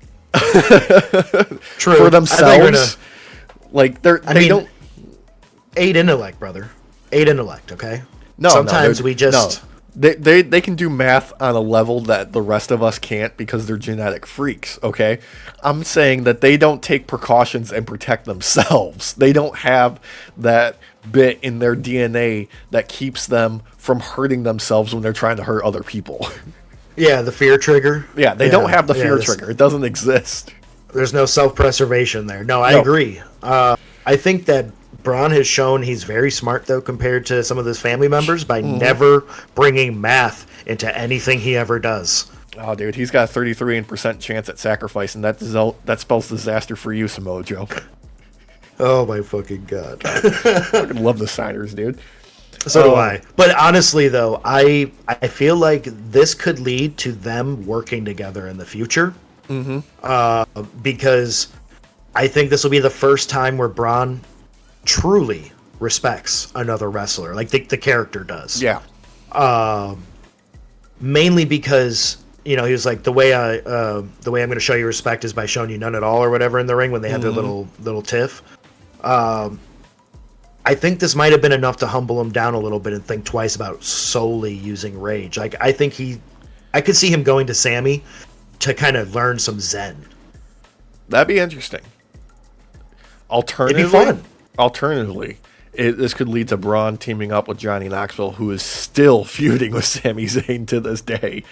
True. For themselves. Like, they don't. 8 intellect, brother. 8 intellect, okay? No, sometimes we just... No. They can do math on a level that the rest of us can't because they're genetic freaks, okay? I'm saying that they don't take precautions and protect themselves. They don't have that bit in their DNA that keeps them from hurting themselves when they're trying to hurt other people. Yeah, the fear trigger. Yeah, they don't have the fear trigger. It doesn't exist. There's no self-preservation there. No, I agree. I think that Braun has shown he's very smart, though, compared to some of his family members by never bringing math into anything he ever does. Oh, dude, he's got a 33% chance at sacrifice, and that spells disaster for you, Samoa Joe. Oh, my fucking God. I fucking love the signers, dude. So do I. But honestly, though, I feel like this could lead to them working together in the future. Because I think this will be the first time where Braun truly respects another wrestler, like the character does. Yeah. mainly because he was like, the way I'm going to show you respect is by showing you none at all or whatever in the ring when they had their little tiff. I think this might have been enough to humble him down a little bit and think twice about solely using rage. Like, I could see him going to Sammy to kind of learn some Zen. That'd be interesting. It'd be fun. Alternatively, this could lead to Braun teaming up with Johnny Knoxville, who is still feuding with Sami Zayn to this day.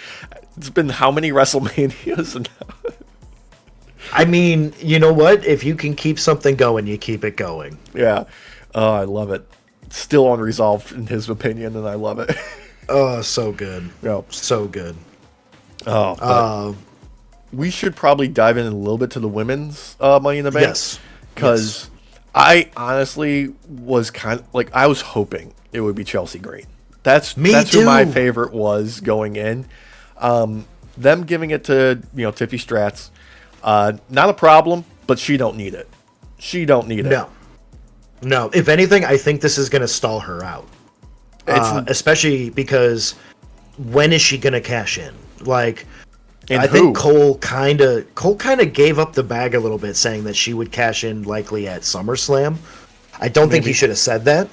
It's been how many WrestleManias now? I mean, you know what? If you can keep something going, you keep it going. Yeah. Oh, I love it. Still unresolved in his opinion, and I love it. Oh, so good. Yep. So good. Oh, we should probably dive in a little bit to the women's Money in the Bank. Yes. Because I honestly was I was hoping it would be Chelsea Green. That's who my favorite was going in. Them giving it to Tiffy Stratz, not a problem, but she don't need it. She don't need it. No. If anything, I think this is going to stall her out. Especially because when is she going to cash in? Like, I think Cole kind of gave up the bag a little bit, saying that she would cash in likely at SummerSlam. I don't think he should have said that.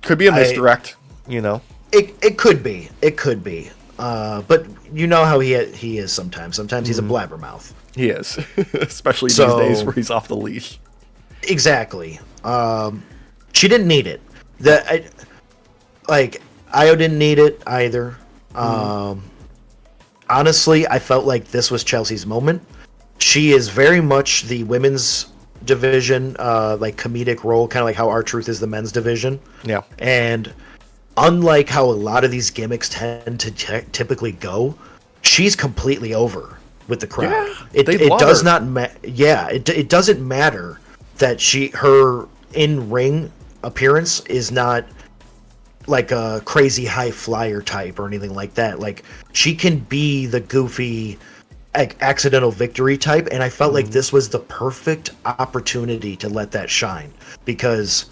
Could be a misdirect, It could be. It could be. But you know how he is sometimes. Sometimes he's a blabbermouth. He is, especially these days where he's off the leash. Exactly. She didn't need it. Io didn't need it either. Honestly, I felt like this was Chelsea's moment. She is very much the women's division, comedic role, kind of like how R-Truth is the men's division. Yeah. And unlike how a lot of these gimmicks tend to typically go, she's completely over with the crowd. Yeah, it does not it doesn't matter that her in-ring appearance is not like a crazy high flyer type or anything like that. Like, she can be the goofy accidental victory type, and I felt like this was the perfect opportunity to let that shine, because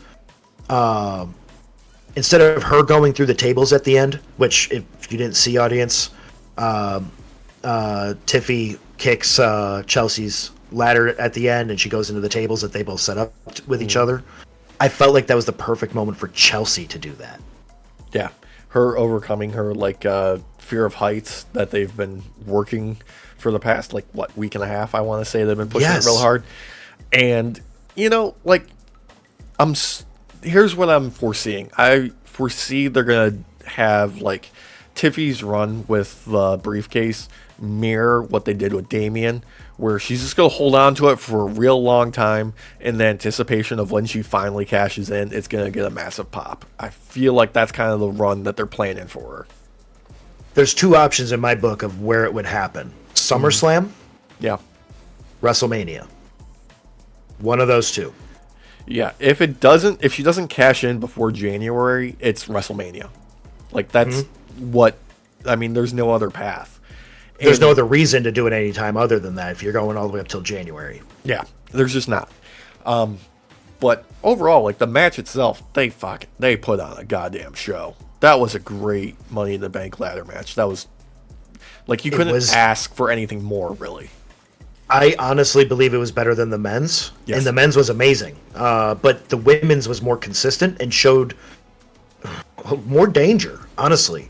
instead of her going through the tables at the end, which, if you didn't see, audience, Tiffy kicks Chelsea's ladder at the end, and she goes into the tables that they both set up with each other. I felt like that was the perfect moment for Chelsea to do that. Yeah, her overcoming her fear of heights that they've been working for the past week and a half. I want to say they've been pushing it real hard, and here's what I'm foreseeing. I foresee they're gonna have Tiffy's run with the briefcase mirror what they did with Damien, where she's just going to hold on to it for a real long time in the anticipation of when she finally cashes in, it's going to get a massive pop. I feel like that's kind of the run that they're planning for her. There's two options in my book of where it would happen. SummerSlam. Yeah. WrestleMania. One of those two. Yeah. If she doesn't cash in before January, it's WrestleMania. That's there's no other path. There's no other reason to do it any time other than that if you're going all the way up till January. Yeah, there's just not. But overall, the match itself, they put on a goddamn show. That was a great Money in the Bank ladder match. That was you couldn't ask for anything more, really. I honestly believe it was better than the men's, and the men's was amazing. But the women's was more consistent and showed more danger, honestly.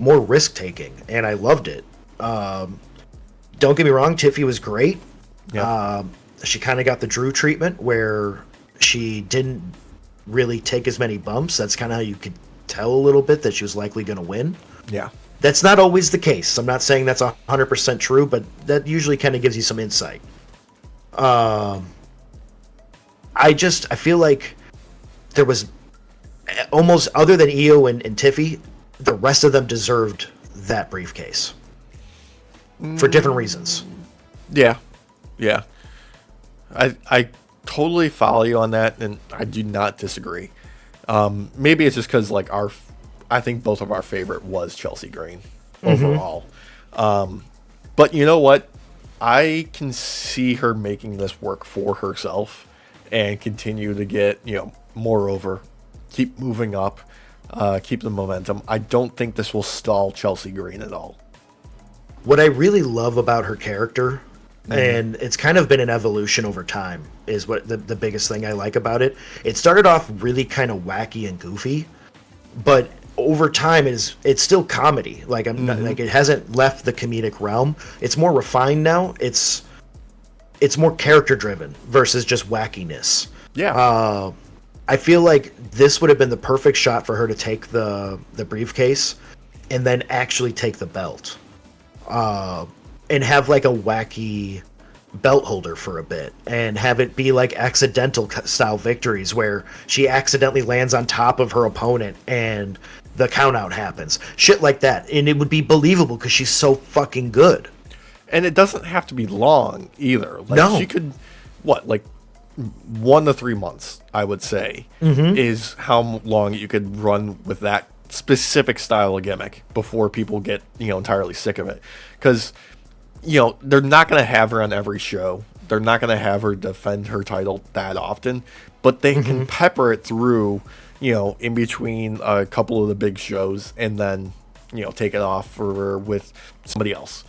More risk-taking, and I loved it. Don't get me wrong, Tiffy was great. Yep. She kind of got the Drew treatment, where she didn't really take as many bumps. That's kind of how you could tell a little bit that she was likely going to win. Yeah. That's not always the case. I'm not saying that's 100% true, but that usually kind of gives you some insight. I feel like there was almost, other than Io and Tiffy, the rest of them deserved that briefcase for different reasons. Yeah. I totally follow you on that, and I do not disagree. Maybe it's just because I think both of our favorite was Chelsea Green overall. But you know what? I can see her making this work for herself and continue to get more over keep moving up, keep the momentum. I don't think this will stall Chelsea Green at all. What I really love about her character, and it's kind of been an evolution over time, is what the biggest thing I like about it. It started off really kind of wacky and goofy, but over time it's still comedy. Like I'm not, like it hasn't left the comedic realm. It's more refined now. It's more character driven versus just wackiness. Yeah. I feel like this would have been the perfect shot for her to take the briefcase and then actually take the belt. And have like a wacky belt holder for a bit and have it be like accidental style victories where she accidentally lands on top of her opponent and the count out happens. Shit like that. And it would be believable because she's so fucking good. And it doesn't have to be long either. Like No. she could, like 1 to 3 months, I would say, is how long you could run with that specific style of gimmick before people get, entirely sick of it. Because, they're not going to have her on every show. They're not going to have her defend her title that often, but they can pepper it through, in between a couple of the big shows and then, take it off with somebody else.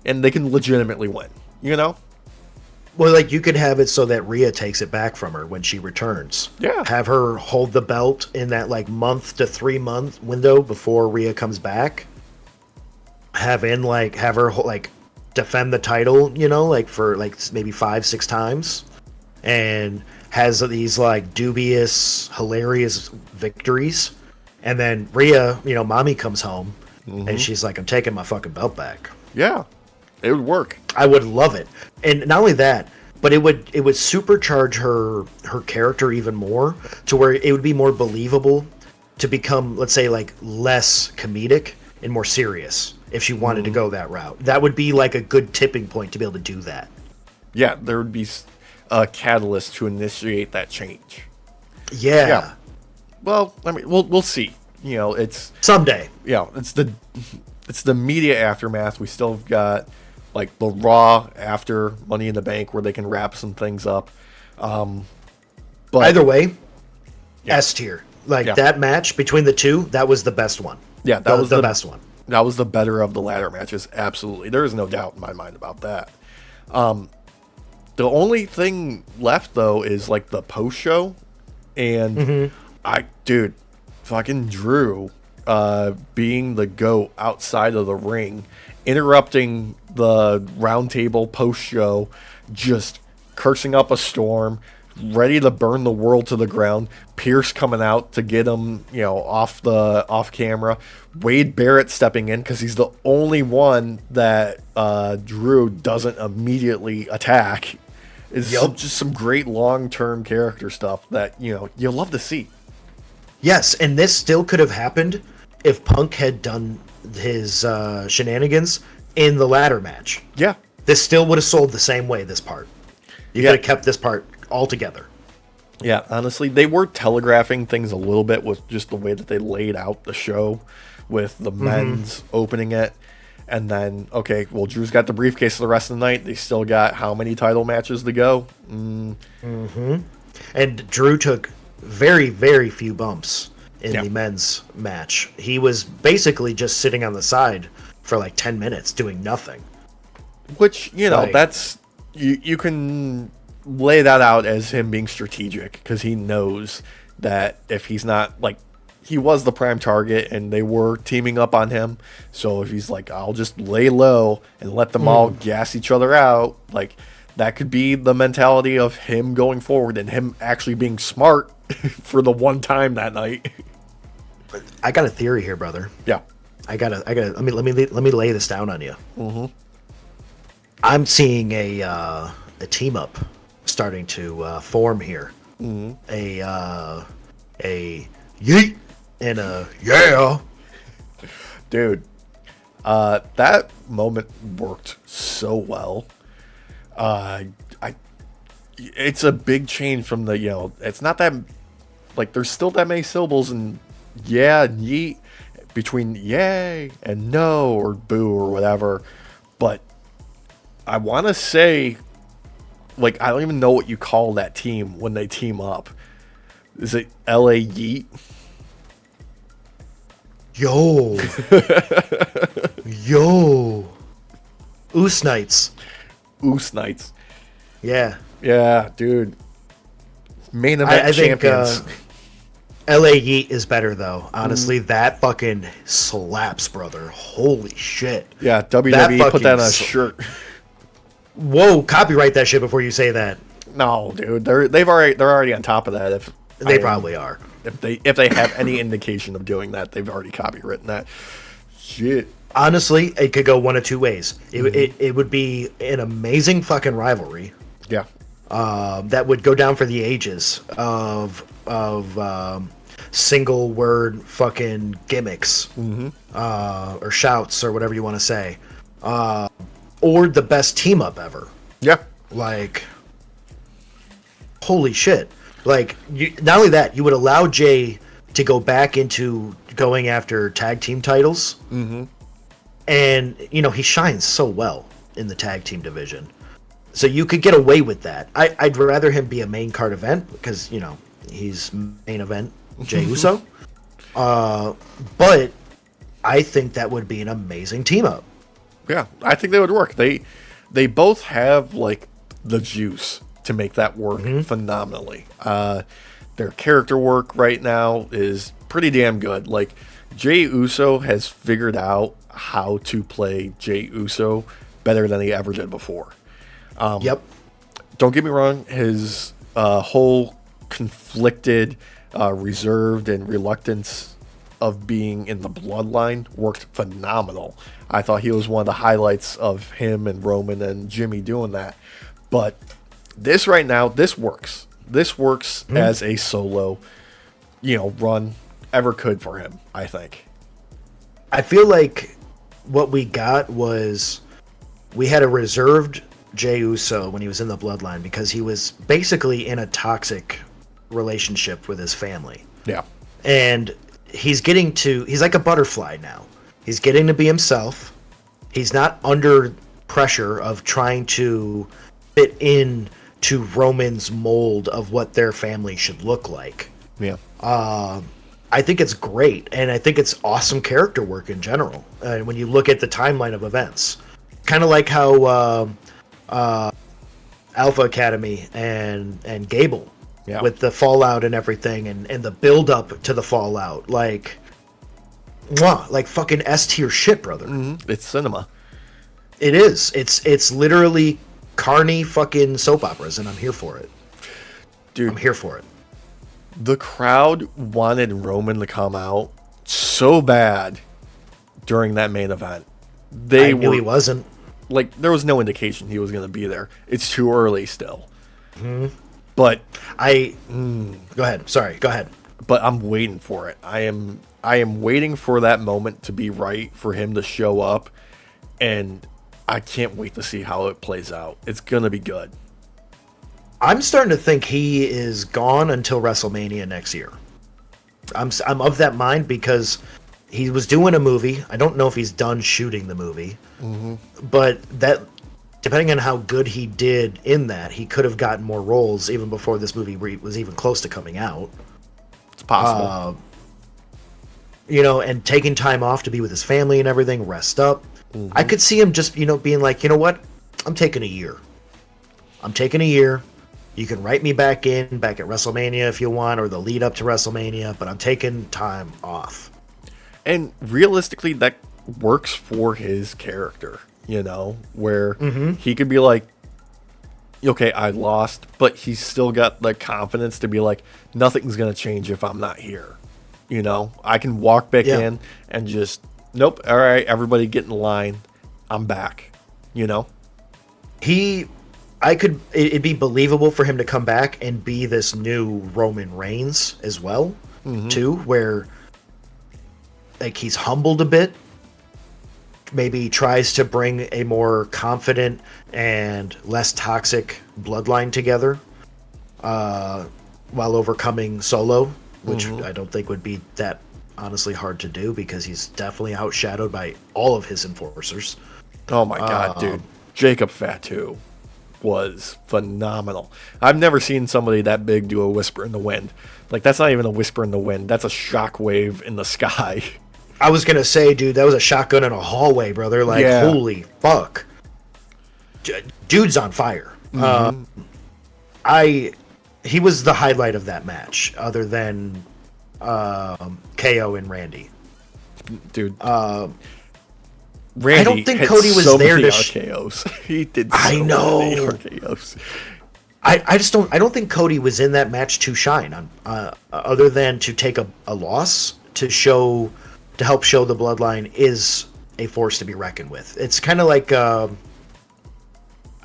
And they can legitimately win, Well, like you could have it so that Rhea takes it back from her when she returns. Yeah. Have her hold the belt in that like month to 3 month window before Rhea comes back. Have her like defend the title, like for like maybe 5-6 times, and has these like dubious, hilarious victories, and then Rhea, mommy comes home and she's like, "I'm taking my fucking belt back." Yeah. It would work. I would love it. And not only that, but it would supercharge her character even more to where it would be more believable to become, let's say, like less comedic and more serious if she wanted to go that route. That would be like a good tipping point to be able to do that. Yeah, there would be a catalyst to initiate that change. Yeah. Well, I mean, we'll see. It's Someday. it's the media aftermath. We still have got like the Raw after Money in the Bank where they can wrap some things up. But Either way, Yeah. S tier. Like that match between the two, that was the best one. yeah, that was the best one. That was the better of the ladder matches. Absolutely, there is no doubt in my mind about that. The only thing left though is like the post show, and fucking Drew, being the GOAT outside of the ring, interrupting the roundtable post show, just cursing up a storm, ready to burn the world to the ground. Pierce coming out to get him, off camera. Wade Barrett stepping in because he's the only one that Drew doesn't immediately attack. Is just some great long-term character stuff that you'll love to see. Yes, and this still could have happened if Punk had done his shenanigans in the ladder match. Yeah. This still would have sold the same way, this part. You could have kept this part all together. Yeah, honestly, they were telegraphing things a little bit with just the way that they laid out the show with the men's opening it. And then, okay, well, Drew's got the briefcase for the rest of the night. They still got how many title matches to go? And Drew took very, very few bumps in the men's match. He was basically just sitting on the side for like 10 minutes doing nothing. Which, that's... You can lay that out as him being strategic because he knows that if he's not, like, he was the prime target and they were teaming up on him. So if he's like, I'll just lay low and let them all gas each other out, like, that could be the mentality of him going forward and him actually being smart for the one time that night. I got a theory here, brother. Yeah. I gotta. Let me lay this down on you. I'm seeing a team up starting to form here. A yeet and a yeah. Dude, that moment worked so well. It's a big change from the, it's not that, like, there's still that many syllables and yeah, yeet, between yay and no or boo or whatever. But I want to say, like, I don't even know what you call that team when they team up. Is it L.A. Yeet? Yo. Yo. Oos Knights. Oos Knights. Yeah. Yeah, dude. Main event I think champions. LA Yeet is better, though. Honestly, that fucking slaps, brother. Holy shit. Yeah, That WWE put fucking that on a shirt. Whoa, copyright that shit before you say that. No, dude, they're already on top of that. They probably are. If they have any indication of doing that, they've already copywritten that. Shit. Honestly, it could go one of two ways. It would be an amazing fucking rivalry Yeah. that would go down for the ages of single word fucking gimmicks or shouts or whatever you want to say, or the best team up ever. Yeah. Like, holy shit! Like, not only that, you would allow Jay to go back into going after tag team titles. And, he shines so well in the tag team division. So you could get away with that. I'd rather him be a main card event because, he's main event Jey Uso. But I think that would be an amazing team up. Yeah, I think they would work. They both have, like, the juice to make that work phenomenally. Their character work right now is pretty damn good. Like, Jey Uso has figured out how to play Jey Uso better than he ever did before. Yep. Don't get me wrong, his whole conflicted, reserved, and reluctance of being in the bloodline worked phenomenal. I thought he was one of the highlights of him and Roman and Jimmy doing that. But this right now, this works. This works as a solo, run ever could for him, I think. I feel like what we got was we had a reserved Jey Uso when he was in the bloodline because he was basically in a toxic relationship with his family. Yeah. And he's like a butterfly now. He's getting to be himself. He's not under pressure of trying to fit in to Roman's mold of what their family should look like. Yeah. I think it's great, and I think it's awesome character work in general. When you look at the timeline of events, kind of like how Alpha Academy and Gable, with the fallout and everything, and the build up to the fallout, like fucking S tier shit, brother. It's cinema. It is. It's literally carny fucking soap operas, and I'm here for it. Dude, I'm here for it. The crowd wanted Roman to come out so bad during that main event. I knew he wasn't. Like, there was no indication he was going to be there. It's too early still. But go ahead. Sorry, go ahead. But I'm waiting for it. I am waiting for that moment to be right for him to show up, and I can't wait to see how it plays out. It's going to be good. I'm starting to think he is gone until WrestleMania next year. I'm of that mind because he was doing a movie. I don't know if he's done shooting the movie, but that, depending on how good he did in that, he could have gotten more roles even before this movie was even close to coming out. It's possible. And taking time off to be with his family and everything, rest up. I could see him just, being like, you know what? I'm taking a year. You can write me back at WrestleMania if you want, or the lead up to WrestleMania, but I'm taking time off. And realistically, that works for his character, where he could be like, okay, I lost, but he's still got the confidence to be like, nothing's going to change if I'm not here. I can walk back in and just, nope, all right, everybody get in line. I'm back, It'd be believable for him to come back and be this new Roman Reigns as well, too, where like he's humbled a bit, maybe tries to bring a more confident and less toxic bloodline together, while overcoming Solo, which I don't think would be that honestly hard to do because he's definitely outshadowed by all of his enforcers. Oh my god, dude. Jacob Fatu was phenomenal. I've never seen somebody that big do a whisper in the wind. Like, that's not even a whisper in the wind. That's a shockwave in the sky. I was gonna say, dude, that was a shotgun in a hallway, brother. Like, Yeah. holy fuck, dude's on fire. He was the highlight of that match, other than KO and Randy. Dude. I Randy don't think hit Cody was so there many to RKOs. He did so I know. many RKOs. I just don't. I don't think Cody was in that match to shine, on other than to take a loss to help show the Bloodline is a force to be reckoned with. It's kind of like I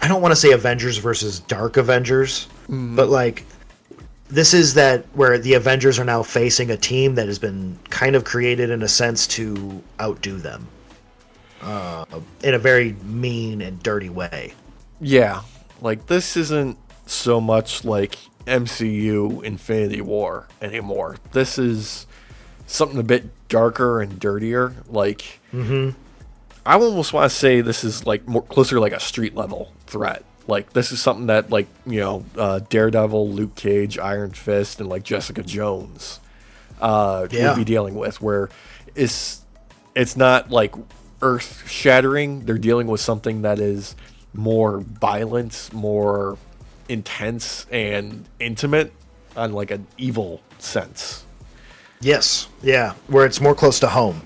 don't want to say Avengers versus Dark Avengers, but like this is that where the Avengers are now facing a team that has been kind of created in a sense to outdo them in a very mean and dirty way. Yeah. Like, this isn't so much like MCU Infinity War anymore. This is something a bit darker and dirtier. Like, I almost want to say this is like more closer to like a street level threat. Like, this is something that, like, you know, Daredevil, Luke Cage, Iron Fist, and like Jessica Jones would be dealing with, where it's not like earth shattering. They're dealing with something that is more violent, more intense, and intimate on like an evil sense. Yes, yeah, where it's more close to home.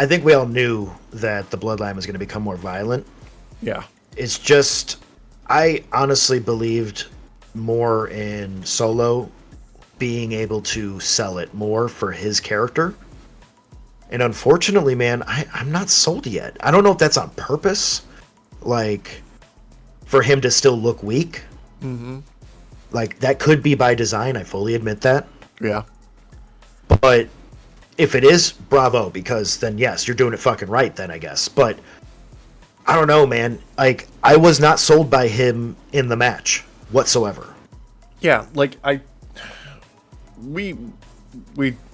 I think we all knew that the Bloodline was going to become more violent. Yeah. It's just, I honestly believed more in Solo being able to sell it more for his character. And unfortunately, man, I'm not sold yet. I don't know if that's on purpose, like, for him to still look weak. Like, that could be by design, I fully admit that. Yeah. But if it is, bravo, because then yes, you're doing it fucking right then, I guess. But I don't know, man. Like, I was not sold by him in the match whatsoever. Yeah, like we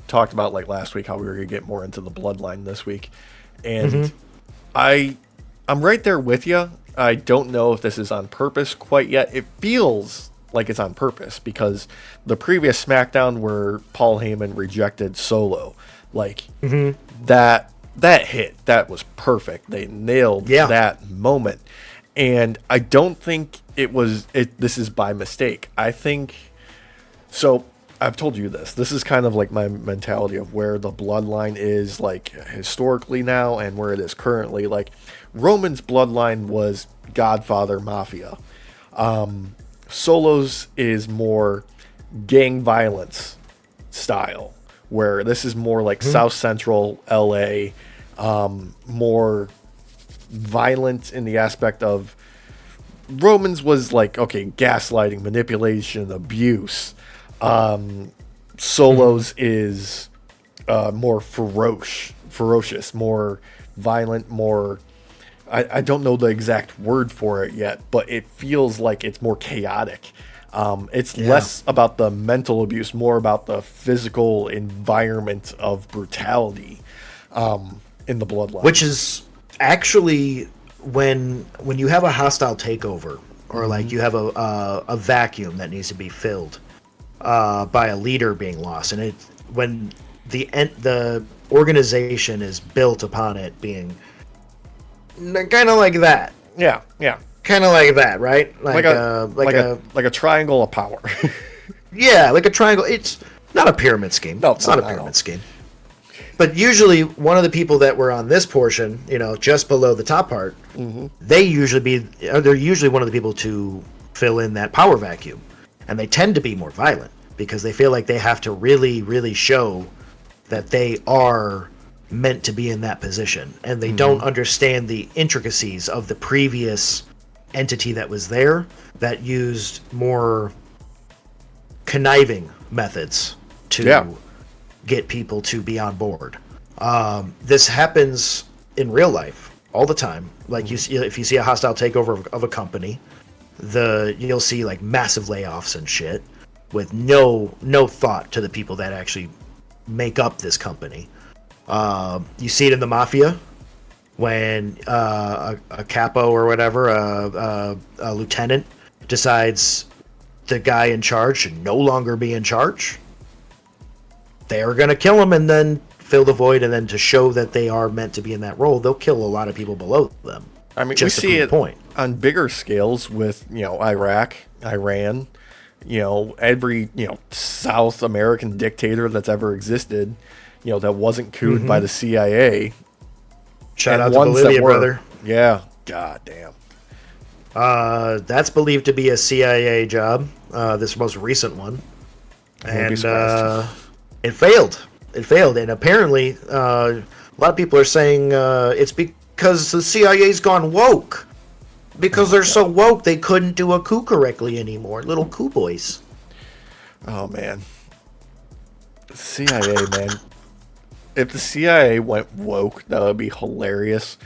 talked about like last week how we were gonna get more into the Bloodline this week, and I'm right there with you. I don't know if this is on purpose quite yet. It feels like it's on purpose because the previous SmackDown where Paul Heyman rejected Solo, like that hit, that was perfect. They nailed that moment, and I don't think this is by mistake. I think so. I've told you this. This is kind of like my mentality of where the Bloodline is, like, historically now and where it is currently. Like, Roman's bloodline was Godfather Mafia. Solo's is more gang violence style, where this is more like South Central LA, more violent in the aspect of Roman's was like, okay, gaslighting, manipulation, abuse. Solo's is more ferocious, more violent, more... I don't know the exact word for it yet, but it feels like it's more chaotic. It's less about the mental abuse, more about the physical environment of brutality in the Bloodline. Which is actually when you have a hostile takeover, or like you have a vacuum that needs to be filled by a leader being lost, and when the organization is built upon it being kind of like that. Yeah. Kind of like that, right? Like a triangle of power. Yeah, like a triangle. It's not a pyramid scheme. No, it's not a pyramid scheme. But usually, one of the people that were on this portion, just below the top part, they're usually one of the people to fill in that power vacuum, and they tend to be more violent because they feel like they have to really, really show that they are meant to be in that position, and they don't understand the intricacies of the previous entity that was there that used more conniving methods to get people to be on board. This happens in real life all the time. Like if you see a hostile takeover of a company, you'll see like massive layoffs and shit with no thought to the people that actually make up this company. You see it in the mafia when a capo or whatever, a lieutenant decides the guy in charge should no longer be in charge, they're going to kill him and then fill the void. And then to show that they are meant to be in that role, they'll kill a lot of people below them. I mean, just we see it point. on bigger scales with, Iraq, Iran, every, South American dictator that's ever existed, that wasn't cooed by the CIA. Shout out to Bolivia, brother. Yeah. God damn. That's believed to be a CIA job, this most recent one. And it failed. It failed. And apparently, a lot of people are saying it's because the CIA's gone woke. Because they're so woke, they couldn't do a coup correctly anymore. Little coup boys. Oh, man. CIA, man. If the CIA went woke, that would be hilarious.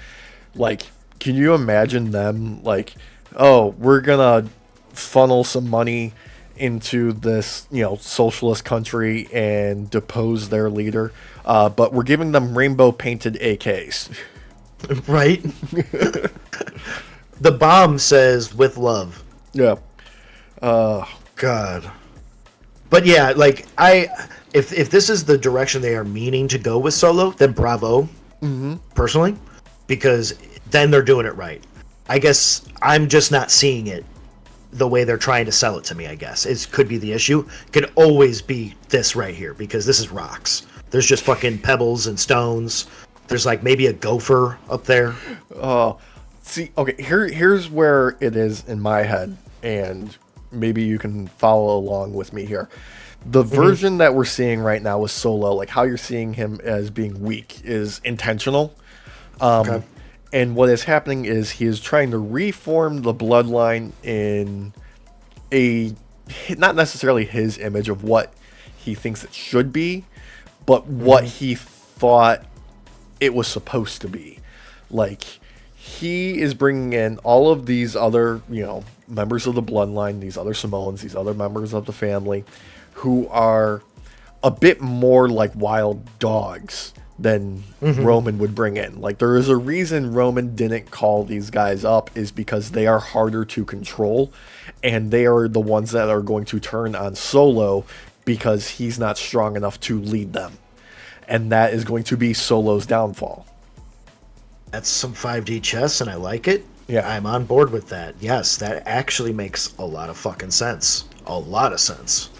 Like, can you imagine them, like, oh, we're gonna funnel some money into this, socialist country and depose their leader, but we're giving them rainbow-painted AKs. Right? The bomb says, with love. Yeah. God. But yeah, like, if this is the direction they are meaning to go with Solo, then bravo, personally, because then they're doing it right. I guess I'm just not seeing it the way they're trying to sell it to me, I guess. It could be the issue. It could always be this right here, because this is rocks. There's just fucking pebbles and stones. There's like maybe a gopher up there. Oh, see, okay, here's where it is in my head, and maybe you can follow along with me here. The version that we're seeing right now with Solo, like how you're seeing him as being weak, is intentional. Okay. And what is happening is he is trying to reform the bloodline in a, not necessarily his image of what he thinks it should be, but what he thought it was supposed to be. Like, he is bringing in all of these other, members of the bloodline, these other Samoans, these other members of the family, who are a bit more like wild dogs than Roman would bring in. Like, there is a reason Roman didn't call these guys up, is because they are harder to control, and they are the ones that are going to turn on Solo because he's not strong enough to lead them. And that is going to be Solo's downfall. That's some 5D chess, and I like it. Yeah. I'm on board with that. Yes, that actually makes a lot of fucking sense. A lot of sense.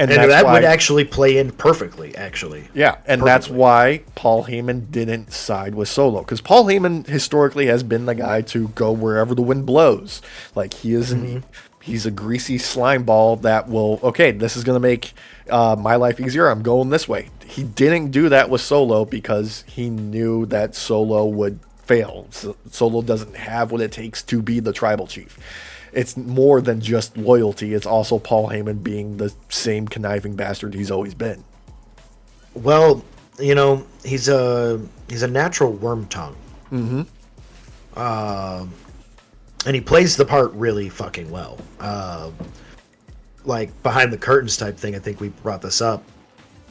And that would actually play in perfectly, actually. Yeah, and that's why Paul Heyman didn't side with Solo. Because Paul Heyman historically has been the guy to go wherever the wind blows. Like, he is he's a greasy slime ball that will, okay, this is going to make my life easier. I'm going this way. He didn't do that with Solo because he knew that Solo would fail. Solo doesn't have what it takes to be the tribal chief. It's more than just loyalty. It's also Paul Heyman being the same conniving bastard he's always been. Well, he's a natural worm tongue. And he plays the part really fucking well. Like, behind the curtains type thing, I think we brought this up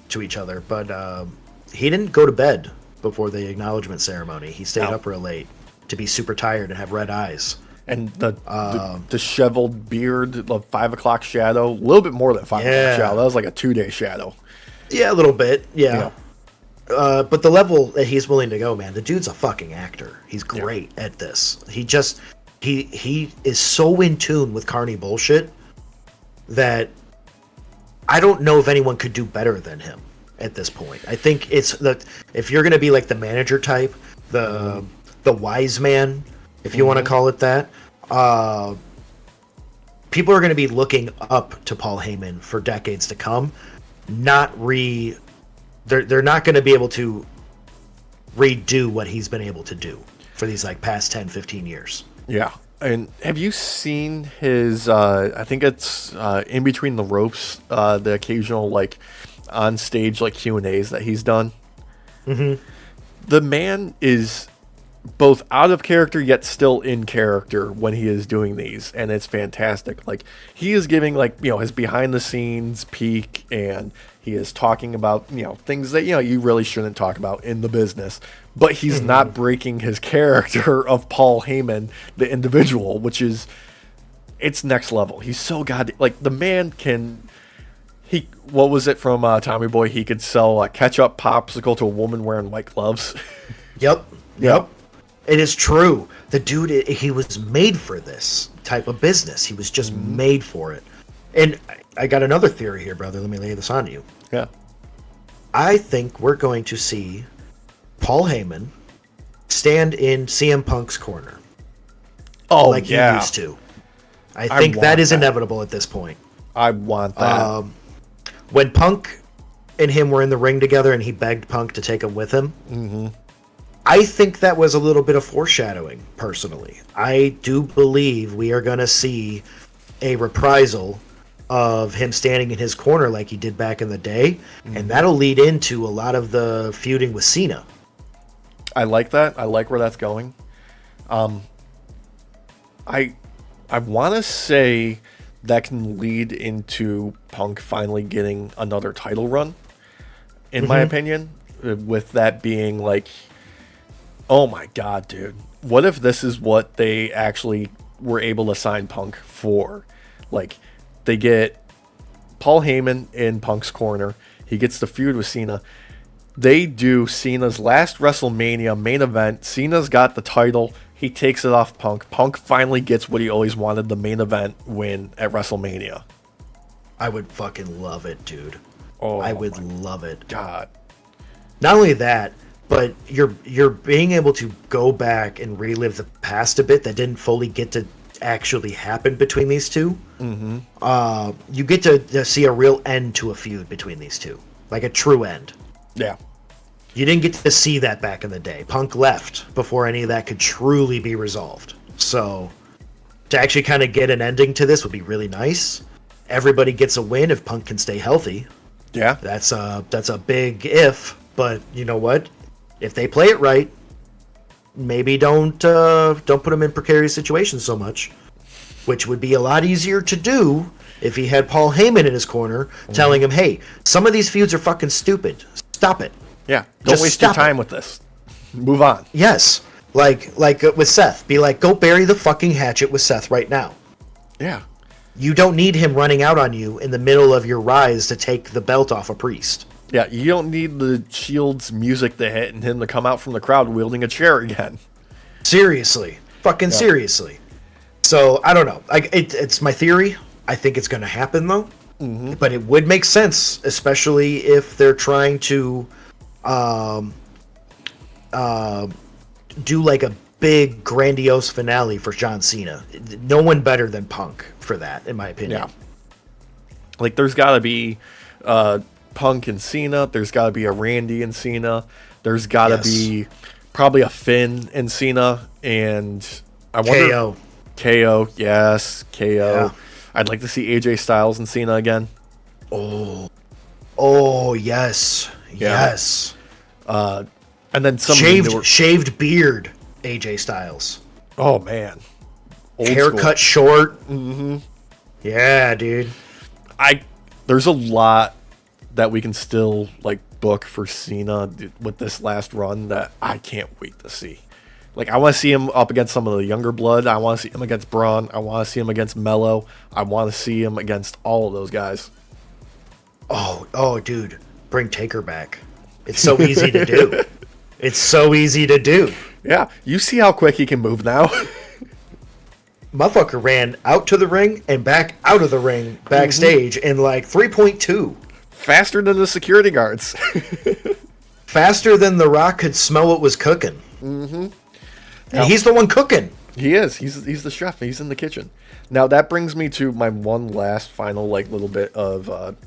to each other, but he didn't go to bed before the acknowledgement ceremony. He stayed up real late to be super tired and have red eyes. And the disheveled beard, the 5 o'clock shadow, a little bit more than 5 o'clock shadow. That was like a 2-day shadow. Yeah, a little bit. Yeah. But the level that he's willing to go, man, the dude's a fucking actor. He's great at this. He is so in tune with carny bullshit that I don't know if anyone could do better than him at this point. I think it's if you're going to be like the manager type, the wise man, if you want to call it that, people are going to be looking up to Paul Heyman for decades to come. They're not going to be able to redo what he's been able to do for these like past 10, 15 years. Yeah. And have you seen his, I think it's in between the ropes, the occasional like on stage like Q&As that he's done? The man is both out of character yet still in character when he is doing these, and it's fantastic. Like, he is giving like, his behind the scenes peek, and he is talking about, things that, you really shouldn't talk about in the business, but he's not breaking his character of Paul Heyman, the individual, which is it's next level. He's so like the man can. He what was it from Tommy Boy? He could sell a ketchup popsicle to a woman wearing white gloves. Yep. It is true. The dude, he was made for this type of business. He was just made for it. And I got another theory here, brother. Let me lay this on you. Yeah. I think we're going to see Paul Heyman stand in CM Punk's corner. Oh, like yeah. he used to. I think that is inevitable at this point. I want that. When Punk and him were in the ring together and he begged Punk to take him with him, I think that was a little bit of foreshadowing, personally. I do believe we are going to see a reprisal of him standing in his corner like he did back in the day, and that'll lead into a lot of the feuding with Cena. I like that. I like where that's going. I want to say that can lead into Punk finally getting another title run, in my opinion, with that being like, oh my God, dude. What if this is what they actually were able to sign Punk for? Like, they get Paul Heyman in Punk's corner. He gets the feud with Cena. They do Cena's last WrestleMania main event. Cena's got the title. He takes it off Punk. Punk finally gets what he always wanted, the main event win at WrestleMania. I would fucking love it, dude. Oh, I would love it. God. Not only that, but you're being able to go back and relive the past a bit that didn't fully get to actually happen between these two. You get to see a real end to a feud between these two. Like a true end. Yeah. You didn't get to see that back in the day. Punk left before any of that could truly be resolved. So, to actually kind of get an ending to this would be really nice. Everybody gets a win if Punk can stay healthy. Yeah. That's a big if, but you know what? If they play it right, maybe don't put him in precarious situations so much, which would be a lot easier to do if he had Paul Heyman in his corner telling him, hey, some of these feuds are fucking stupid. Stop it. Yeah, don't waste your time with this. Move on. Yes, like with Seth. Be like, go bury the fucking hatchet with Seth right now. Yeah. You don't need him running out on you in the middle of your rise to take the belt off a Priest. Yeah, you don't need the Shield's music to hit and him to come out from the crowd wielding a chair again. Seriously. Fucking seriously. So, I don't know. It's my theory. I think it's going to happen, though. But it would make sense, especially if they're trying to do like a big grandiose finale for John Cena. No one better than Punk for that, in my opinion. Yeah. Like, there's got to be Punk and Cena. There's got to be a Randy and Cena. There's got to be probably a Finn and Cena. And I wonder... KO. KO, yes. KO. Yeah. I'd like to see AJ Styles and Cena again. Oh, yes. Yeah. Yes. And then some shaved beard, AJ Styles. Oh man, haircut short. Yeah, dude. There's a lot that we can still like book for Cena with this last run that I can't wait to see. Like, I want to see him up against some of the younger blood. I want to see him against Braun. I want to see him against Mello. I want to see him against all of those guys. Oh, dude, bring Taker back. It's so easy to do. It's so easy to do. Yeah, you see how quick he can move now. Motherfucker ran out to the ring and back out of the ring backstage in like 3.2. Faster than the security guards. Faster than The Rock could smell what was cooking. And he's the one cooking. He is. He's the chef. He's in the kitchen. Now, that brings me to my one last final like little bit of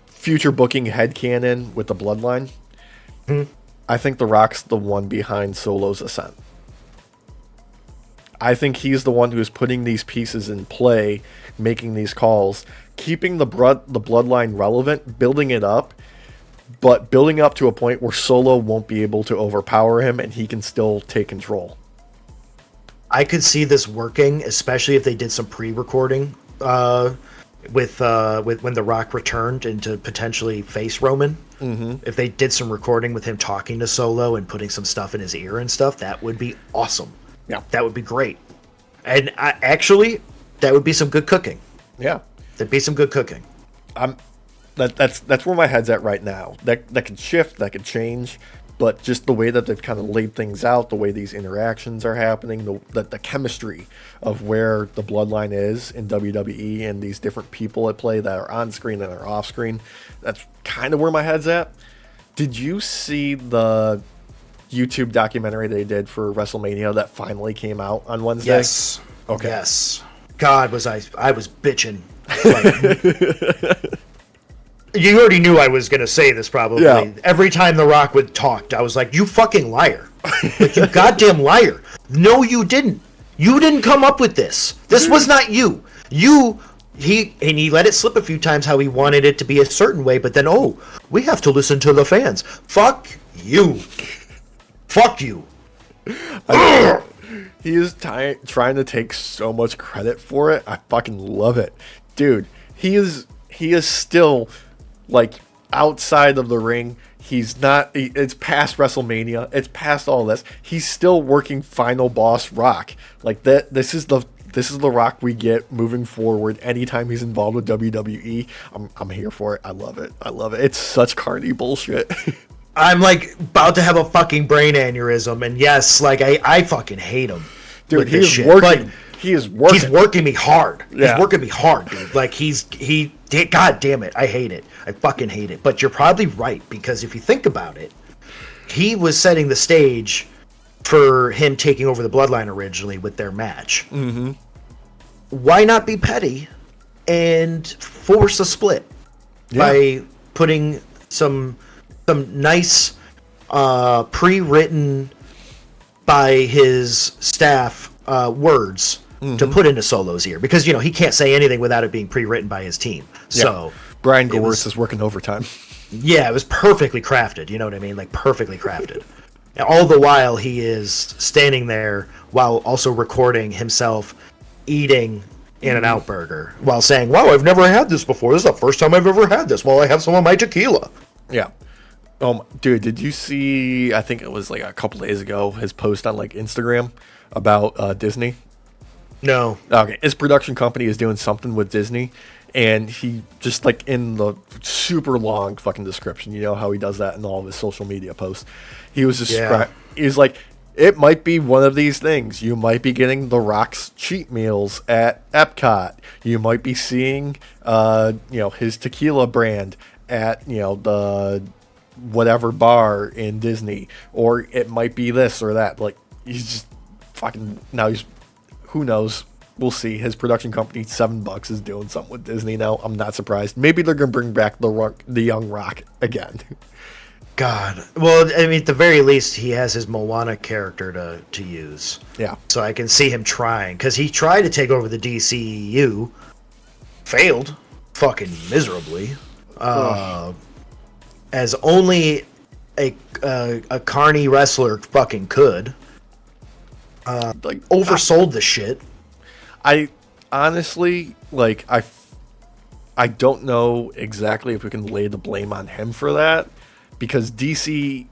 future booking headcanon with the Bloodline. I think The Rock's the one behind Solo's ascent. I think he's the one who's putting these pieces in play, making these calls, keeping the Bloodline relevant, building it up, but building up to a point where Solo won't be able to overpower him and he can still take control. I could see this working, especially if they did some pre-recording with when The Rock returned and to potentially face Roman. If they did some recording with him talking to Solo and putting some stuff in his ear and stuff, that would be awesome. Yeah, that would be great. And actually, that would be some good cooking. Yeah. That'd be some good cooking. That's where my head's at right now. That could shift, that could change, but just the way that they've kind of laid things out, the way these interactions are happening, the chemistry of where the bloodline is in WWE and these different people at play that are on screen and are off screen, that's kind of where my head's at. Did you see the YouTube documentary they did for WrestleMania that finally came out on Wednesday? Yes. Okay. Yes. God, was I was bitching. Like, you already knew I was going to say this probably. Yeah. Every time The Rock would talk, I was like, you fucking liar. Like, you goddamn liar. No, you didn't. You didn't come up with this. This was not you. He let it slip a few times how he wanted it to be a certain way, but then, we have to listen to the fans. Fuck you. Fuck you. He is trying to take so much credit for it. I fucking love it. Dude, he is still, like, outside of the ring. He's not, it's past WrestleMania. It's past all this. He's still working Final Boss Rock. Like, this is the Rock we get moving forward. Anytime he's involved with WWE, I'm here for it. I love it. It's such carny bullshit. I'm like about to have a fucking brain aneurysm, and yes, like I fucking hate him. Dude, he's working. He's working me hard. Yeah. He's working me hard, dude. Like God damn it, I hate it. I fucking hate it. But you're probably right, because if you think about it, he was setting the stage for him taking over the Bloodline originally with their match. Mm-hmm. Why not be petty and force a split by putting some nice pre-written by his staff words to put into Solo's ear, because he can't say anything without it being pre-written by his team. So Brian Gewirtz is working overtime. Yeah, it was perfectly crafted. You know what I mean? Like, perfectly crafted. And all the while he is standing there while also recording himself eating In-N-Out Burger while saying, "Wow, I've never had this before. This is the first time I've ever had this while I have some of my tequila." Yeah. Dude, did you see, I think it was like a couple days ago, his post on like Instagram about Disney? No. Okay, his production company is doing something with Disney, and he just, like, in the super long fucking description, you know how he does that in all of his social media posts, he was just he's like, it might be one of these things. You might be getting The Rock's cheat meals at Epcot. You might be seeing his tequila brand at the whatever bar in Disney, or it might be this or that. Like, he's just fucking, now he's, who knows, we'll see. His production company, $7 is doing something with Disney now. I'm not surprised. Maybe they're gonna bring back the young Rock again. God, well, I mean, at the very least, he has his Moana character to use. Yeah, so I can see him trying, because he tried to take over the DCU, failed fucking miserably. As only a carny wrestler fucking could. Oversold the shit. I honestly, like, I don't know exactly if we can lay the blame on him for that, because DC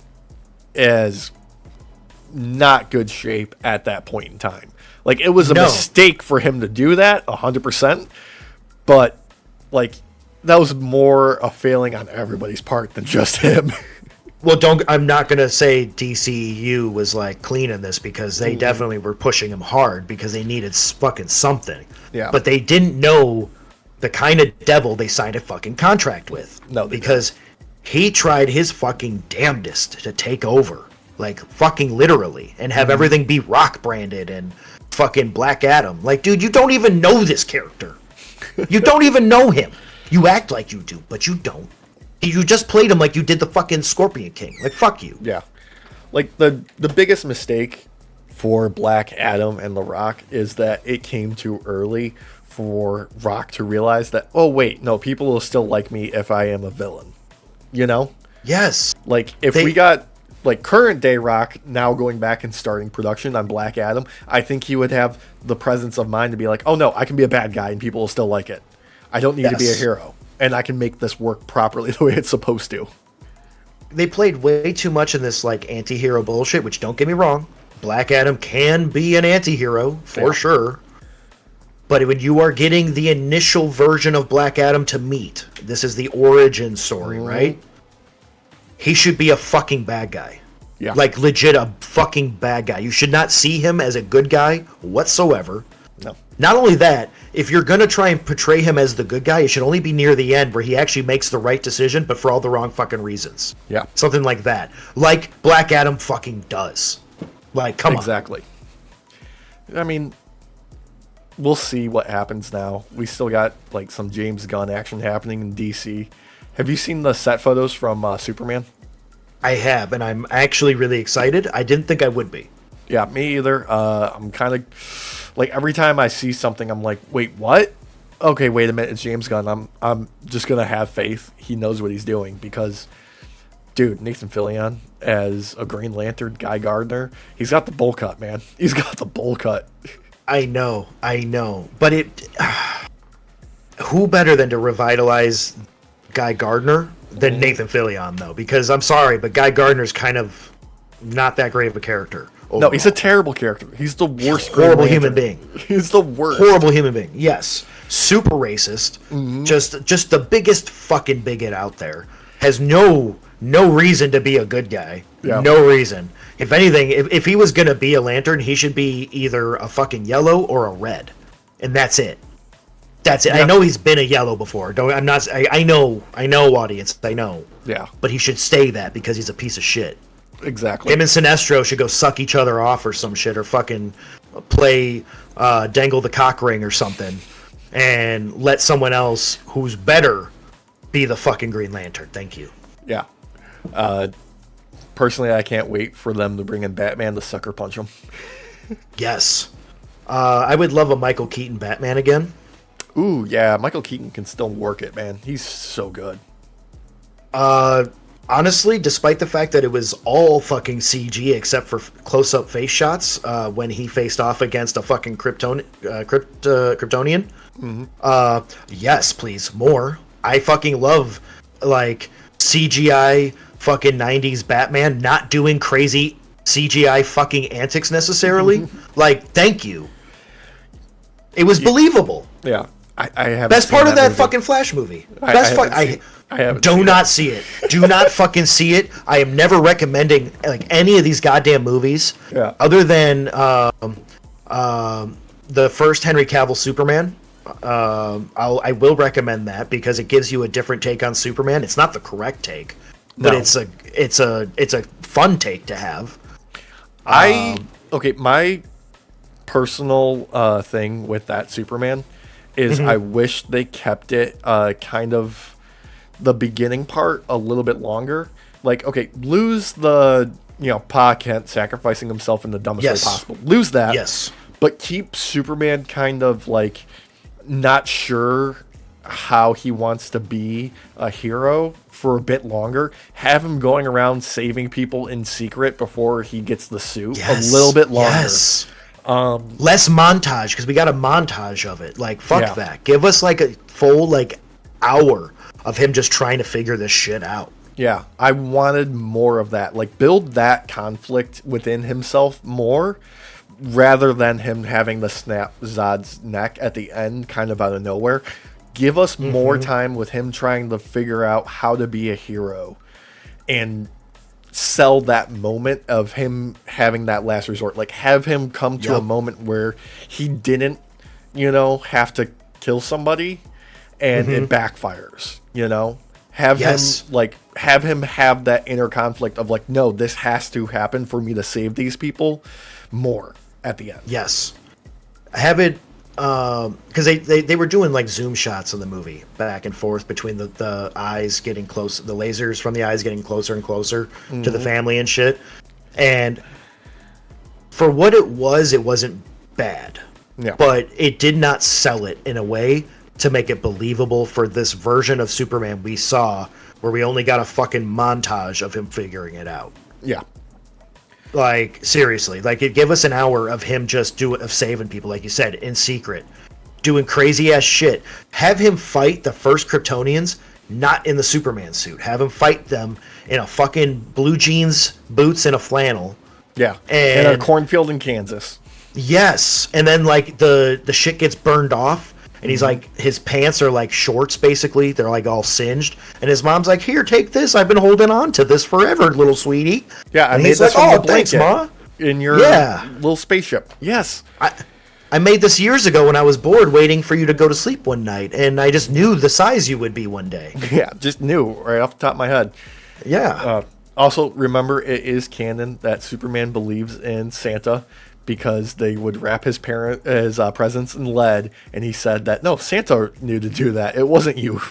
is not good shape at that point in time. Like, it was a mistake for him to do that, 100%, but, like, that was more a failing on everybody's part than just him. Well, I'm not going to say DCU was, like, clean in this, because they definitely were pushing him hard because they needed fucking something. Yeah. But they didn't know the kind of devil they signed a fucking contract with. No, because he tried his fucking damnedest to take over, like, fucking literally, and have everything be Rock branded and fucking Black Adam. Like, dude, you don't even know this character. You don't even know him. You act like you do, but you don't. You just played him like you did the fucking Scorpion King. Like, fuck you. Yeah. Like, the biggest mistake for Black Adam and The Rock is that it came too early for Rock to realize that, oh, wait, no, people will still like me if I am a villain. You know? Yes. Like, if we got, like, current day Rock now going back and starting production on Black Adam, I think he would have the presence of mind to be like, oh, no, I can be a bad guy and people will still like it. I don't need to be a hero. And I can make this work properly the way it's supposed to. They played way too much in this, like, anti-hero bullshit, which, don't get me wrong, Black Adam can be an anti-hero for sure. But when you are getting the initial version of Black Adam to meet, this is the origin story, right? He should be a fucking bad guy. Yeah. Like, legit a fucking bad guy. You should not see him as a good guy whatsoever. No. Not only that, if you're going to try and portray him as the good guy, it should only be near the end where he actually makes the right decision, but for all the wrong fucking reasons. Yeah. Something like that. Like Black Adam fucking does. Like, come on. Exactly. I mean, we'll see what happens now. We still got, like, some James Gunn action happening in DC. Have you seen the set photos from Superman? I have, and I'm actually really excited. I didn't think I would be. Yeah, me either. I'm kind of like every time I see something, I'm like, wait, what? Okay, wait a minute, it's James Gunn. I'm just gonna have faith. He knows what he's doing because, dude, Nathan Fillion as a Green Lantern, Guy Gardner, he's got the bowl cut, man. He's got the bowl cut. I know, but who better than to revitalize Guy Gardner than Nathan Fillion, though? Because I'm sorry, but Guy Gardner's kind of not that great of a character. Overall. No, he's a terrible character. He's the worst. Horrible human being. He's the worst. Horrible human being. Yes, super racist. Just the biggest fucking bigot out there. Has no reason to be a good guy. Yeah. No reason. If anything, if he was gonna be a Lantern, he should be either a fucking yellow or a red, and that's it. That's it. Yeah. I know he's been a yellow before. I know, audience. I know. Yeah. But he should stay that because he's a piece of shit. Exactly. Him and Sinestro should go suck each other off or some shit, or fucking play dangle the cock ring or something, and let someone else who's better be the fucking Green Lantern. Thank you. Yeah. Personally, I can't wait for them to bring in Batman to sucker punch him. Yes. I would love a Michael Keaton Batman again. Ooh, yeah, Michael Keaton can still work it, man. He's so good. Honestly, despite the fact that it was all fucking CG except for close-up face shots when he faced off against a fucking Kryptonian. Yes, please, more. I fucking love, like, CGI fucking 90s Batman not doing crazy CGI fucking antics necessarily. Like, thank you. It was believable. Yeah. I haven't Best seen part of that movie. fucking Flash movie. I haven't do not see it. Do not fucking see it. I am never recommending like any of these goddamn movies. Yeah. Other than the first Henry Cavill Superman. I will recommend that because it gives you a different take on Superman. It's not the correct take, but it's a fun take to have. My personal thing with that Superman is I wish they kept it kind of the beginning part a little bit longer. Like, okay, lose the, Pa Kent sacrificing himself in the dumbest way possible. Lose that. Yes. But keep Superman kind of like not sure how he wants to be a hero for a bit longer. Have him going around saving people in secret before he gets the suit a little bit longer. Yes. Less montage, because we got a montage of it. Like, fuck that. Give us like a full like hour of him just trying to figure this shit out. Yeah, I wanted more of that. Like, build that conflict within himself more, rather than him having the snap Zod's neck at the end kind of out of nowhere. Give us more time with him trying to figure out how to be a hero and sell that moment of him having that last resort. Like, have him come to a moment where he didn't, have to kill somebody and it backfires, Have him have that inner conflict of like, no, this has to happen for me to save these people more at the end. Yes. Have it, because they were doing like zoom shots in the movie back and forth between the eyes getting close, the lasers from the eyes getting closer and closer to the family and shit. And for what it wasn't bad. Yeah. But it did not sell it in a way to make it believable for this version of Superman we saw, where we only got a fucking montage of him figuring it out. Yeah. Like, seriously, like, it give us an hour of him just saving people, like you said, in secret, doing crazy ass shit. Have him fight the first Kryptonians not in the Superman suit. Have him fight them in a fucking blue jeans, boots, and a flannel, Yeah. And in a cornfield in Kansas. yes, and then like the shit gets burned off, and he's like, his pants are like shorts basically. They're like all singed, and his mom's like, "Here, take this. I've been holding on to this forever, little sweetie." Yeah, I and made he's this like, from "Oh, the thanks, blanket Ma." in your little spaceship. Yes. I made this years ago when I was bored waiting for you to go to sleep one night, and I just knew the size you would be one day. Yeah, just knew right off the top of my head. Yeah. Also, remember, it is canon that Superman believes in Santa because they would wrap his presents in lead, and he said that, no, Santa knew to do that. It wasn't you.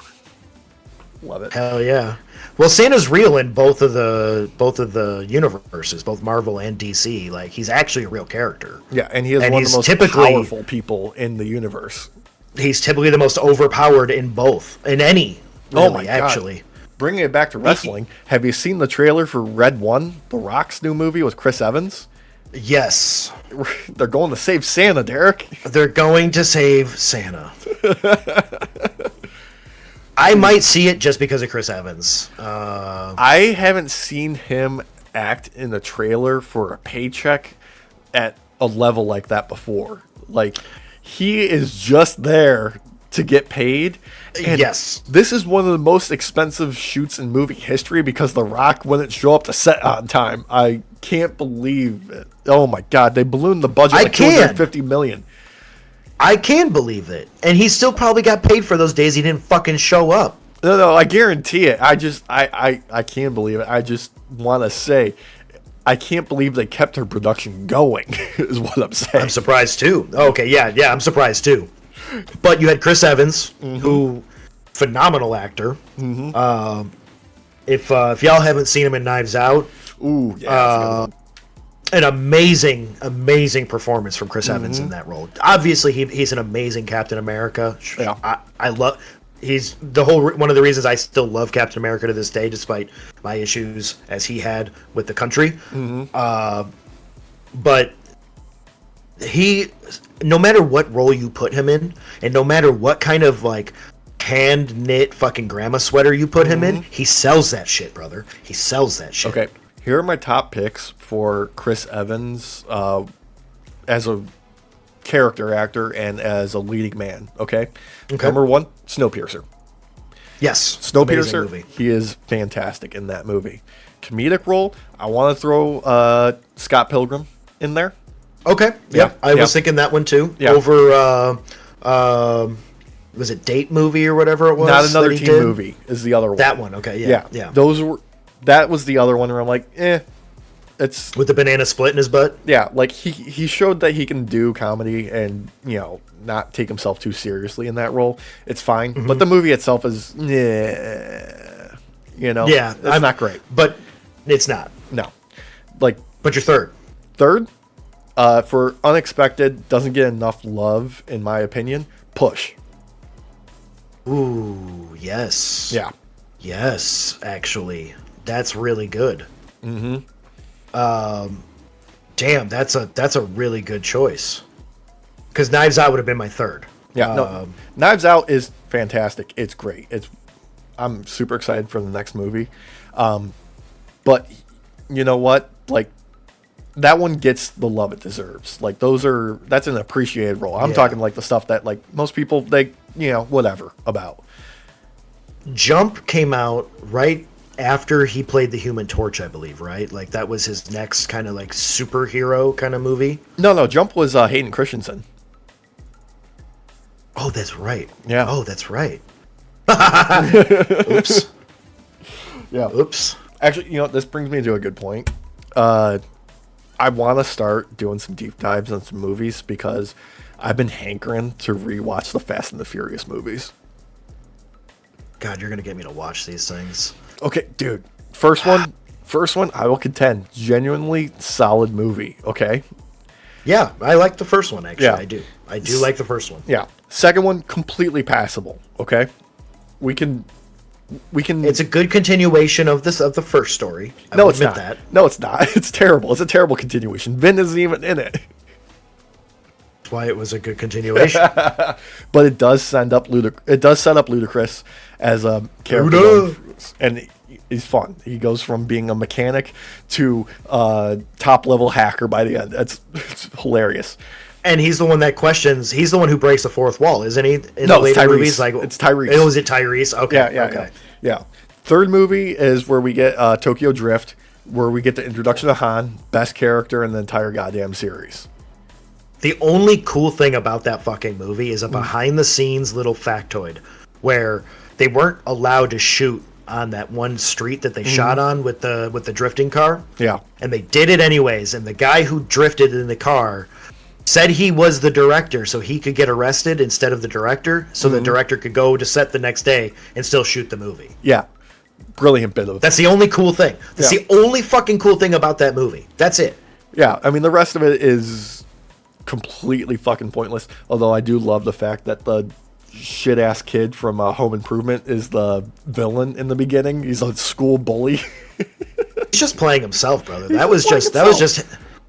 Love it. Hell yeah. Well, Santa's real in both of the universes, both Marvel and DC. Like, he's actually a real character. Yeah, and he is one of the most powerful people in the universe. He's typically the most overpowered in both, in any. Really, Oh my God. actually. Bringing it back to wrestling, have you seen the trailer for Red 1, The Rock's new movie with Chris Evans? Yes. They're going to save Santa, Derek. They're going to save Santa. I might see it just because of Chris Evans. I haven't seen him act in the trailer for a paycheck at a level like that before. Like, he is just there to get paid. And yes. This is one of the most expensive shoots in movie history because The Rock wouldn't show up to set on time. I can't believe it. Oh my God, they ballooned the budget by $250 million. I can believe it. And he still probably got paid for those days he didn't fucking show up. No, I guarantee it. I can't believe it. I just want to say, I can't believe they kept their production going, is what I'm saying. I'm surprised too. Okay, yeah, I'm surprised too. But you had Chris Evans, who, phenomenal actor. If y'all haven't seen him in Knives Out, Ooh, yeah. an amazing performance from Chris Evans in that role. Obviously, he's an amazing Captain America. Yeah. I love. He's one of the reasons I still love Captain America to this day, despite my issues as he had with the country. But he, no matter what role you put him in, and no matter what kind of like hand knit fucking grandma sweater you put him in, he sells that shit, brother. He sells that shit. Okay, here are my top picks for Chris Evans as a character actor and as a leading man. Okay. Number 1, Snowpiercer. Yes, Snowpiercer. He is fantastic in that movie. Comedic role, I want to throw Scott Pilgrim in there. Okay. Yeah. I was thinking that one too. Yeah. Over was it Date Movie or whatever it was? Not Another Teen Movie is the other one. That one. Okay. Yeah. That was the other one where I'm like, it's with the banana split in his butt. Yeah, like he showed that he can do comedy and, not take himself too seriously in that role. It's fine, but the movie itself is, Yeah, it's not great. But it's not. No, But you're third. For Unexpected, doesn't get enough love in my opinion. Push. Ooh, yes. Yeah. Yes, actually, that's really good. Damn, that's a really good choice. Because Knives Out would have been my third. Yeah, no, Knives Out is fantastic. It's great. I'm super excited for the next movie. But you know what? Like, that one gets the love it deserves. Like, that's an appreciated role. I'm talking like the stuff that like most people, they, whatever about. Jump came out right after he played the Human Torch, I believe, right? Like, that was his next kind of like superhero kind of movie. No, Jump was Hayden Christensen. Oh, that's right. Yeah. Oh, that's right. Oops. Yeah. Oops. Actually, this brings me to a good point. I want to start doing some deep dives on some movies because I've been hankering to rewatch the Fast and the Furious movies. God, you're going to get me to watch these things. Okay, dude. First one, I will contend, genuinely solid movie, okay? Yeah, I like the first one, actually. Yeah. I do like the first one. Yeah. Second one, completely passable, okay? We can. It's a good continuation of the first story. No, it's not. No, it's not. It's terrible. It's a terrible continuation. Vin isn't even in it. That's why it was a good continuation. But it does set up Ludacris as a character, and he's fun. He goes from being a mechanic to top level hacker by the end. It's hilarious. And he's the one that questions. He's the one who breaks the fourth wall, isn't he? In No, the it's later Tyrese. movies, like It's Tyrese. Oh, is it Tyrese? Okay, Yeah. Yeah. Third movie is where we get Tokyo Drift, where we get the introduction of Han, best character in the entire goddamn series. The only cool thing about that fucking movie is a behind the scenes little factoid where they weren't allowed to shoot on that one street that they shot on with the drifting car. Yeah. And they did it anyways, and the guy who drifted in the car said he was the director so he could get arrested instead of the director, so the director could go to set the next day and still shoot the movie. Yeah. Brilliant bit of. That's the only cool thing. That's the only fucking cool thing about that movie. That's it. Yeah, I mean the rest of it is completely fucking pointless. Although I do love the fact that the shit ass kid from Home Improvement is the villain in the beginning. He's a school bully. He's just playing himself, brother. That was just.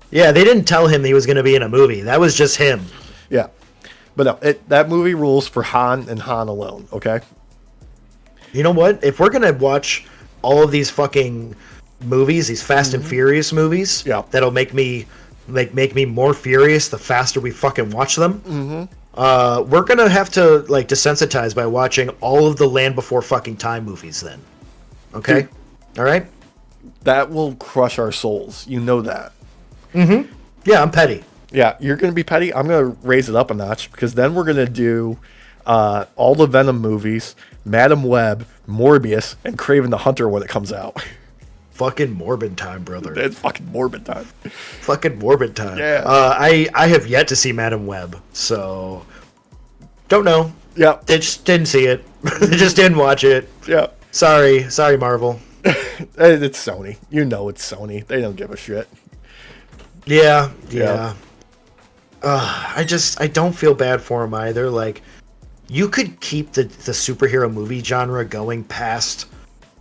Yeah, they didn't tell him he was going to be in a movie. That was just him. Yeah, but no, that movie rules for Han and Han alone. Okay. You know what? If we're going to watch all of these fucking movies, these Fast and Furious movies, that'll make me more furious the faster we fucking watch them. We're gonna have to like desensitize by watching all of the Land Before Fucking Time movies. Then, okay, all right. That will crush our souls. You know that. Yeah, I'm petty. Yeah, you're gonna be petty. I'm gonna raise it up a notch because then we're gonna do all the Venom movies, Madam Web, Morbius, and Kraven the Hunter when it comes out. Fucking morbid time, brother. It's fucking morbid time. Fucking morbid time. Yeah. I have yet to see Madam Web, so don't know. Yeah. They just didn't see it. They just didn't watch it. Yeah. Sorry, Marvel. It's Sony. You know it's Sony. They don't give a shit. Yeah. Yeah. I don't feel bad for him either. Like, you could keep the superhero movie genre going past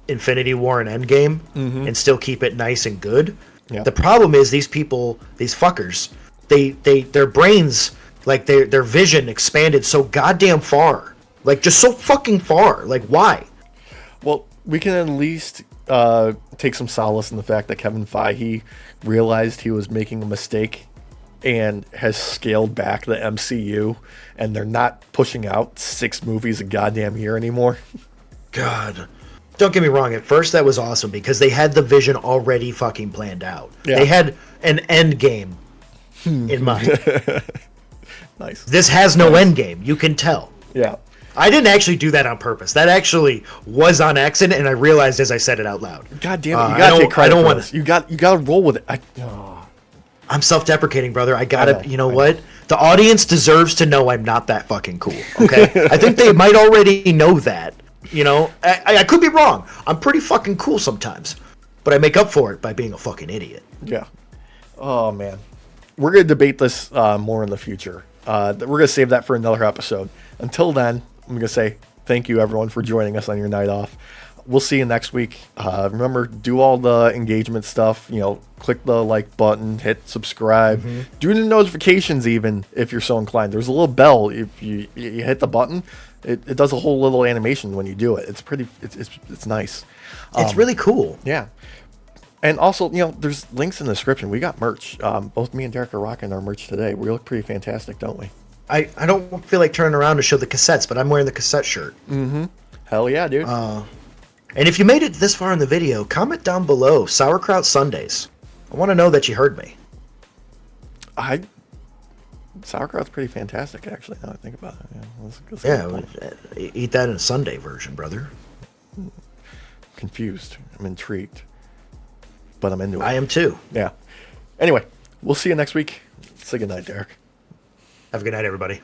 Infinity War and Endgame and still keep it nice and good. Yeah. The problem is these people, these fuckers, their brains, like their vision expanded so goddamn far. Like, just so fucking far. Like, why? Well, we can at least take some solace in the fact that Kevin Feige realized he was making a mistake and has scaled back the MCU, and they're not pushing out 6 movies a goddamn year anymore. God. Don't get me wrong, at first that was awesome because they had the vision already fucking planned out. Yeah. They had an end game in mind. Nice. This has no end game, you can tell. Yeah. I didn't actually do that on purpose. That actually was on accident, and I realized as I said it out loud. God damn it! You gotta take credit. I don't for want this. You gotta roll with it. I'm self-deprecating, brother. I gotta. You know what? The audience deserves to know I'm not that fucking cool. Okay. I think they might already know that. You know, I could be wrong. I'm pretty fucking cool sometimes, but I make up for it by being a fucking idiot. Yeah. Oh man, we're gonna debate this more in the future. We're gonna save that for another episode. Until then, I'm gonna say thank you everyone for joining us on your night off. We'll see you next week. Remember, do all the engagement stuff. You know, click the like button, hit subscribe, do the notifications even if you're so inclined. There's a little bell if you hit the button. It does a whole little animation when you do it. It's pretty. It's nice. It's really cool. Yeah. And also, you know, there's links in the description. We got merch. Both me and Derek are rocking our merch today. We look pretty fantastic, don't we? I don't feel like turning around to show the cassettes, but I'm wearing the cassette shirt. Hell yeah, dude. And if you made it this far in the video, comment down below, Sauerkraut Sundays. I want to know that you heard me. Sauerkraut's pretty fantastic, actually, now I think about it. Eat that in a Sunday version, brother. Confused. I'm intrigued. But I'm into it. I am too. Yeah. Anyway, we'll see you next week. Say goodnight, Derek. Have a good night, everybody.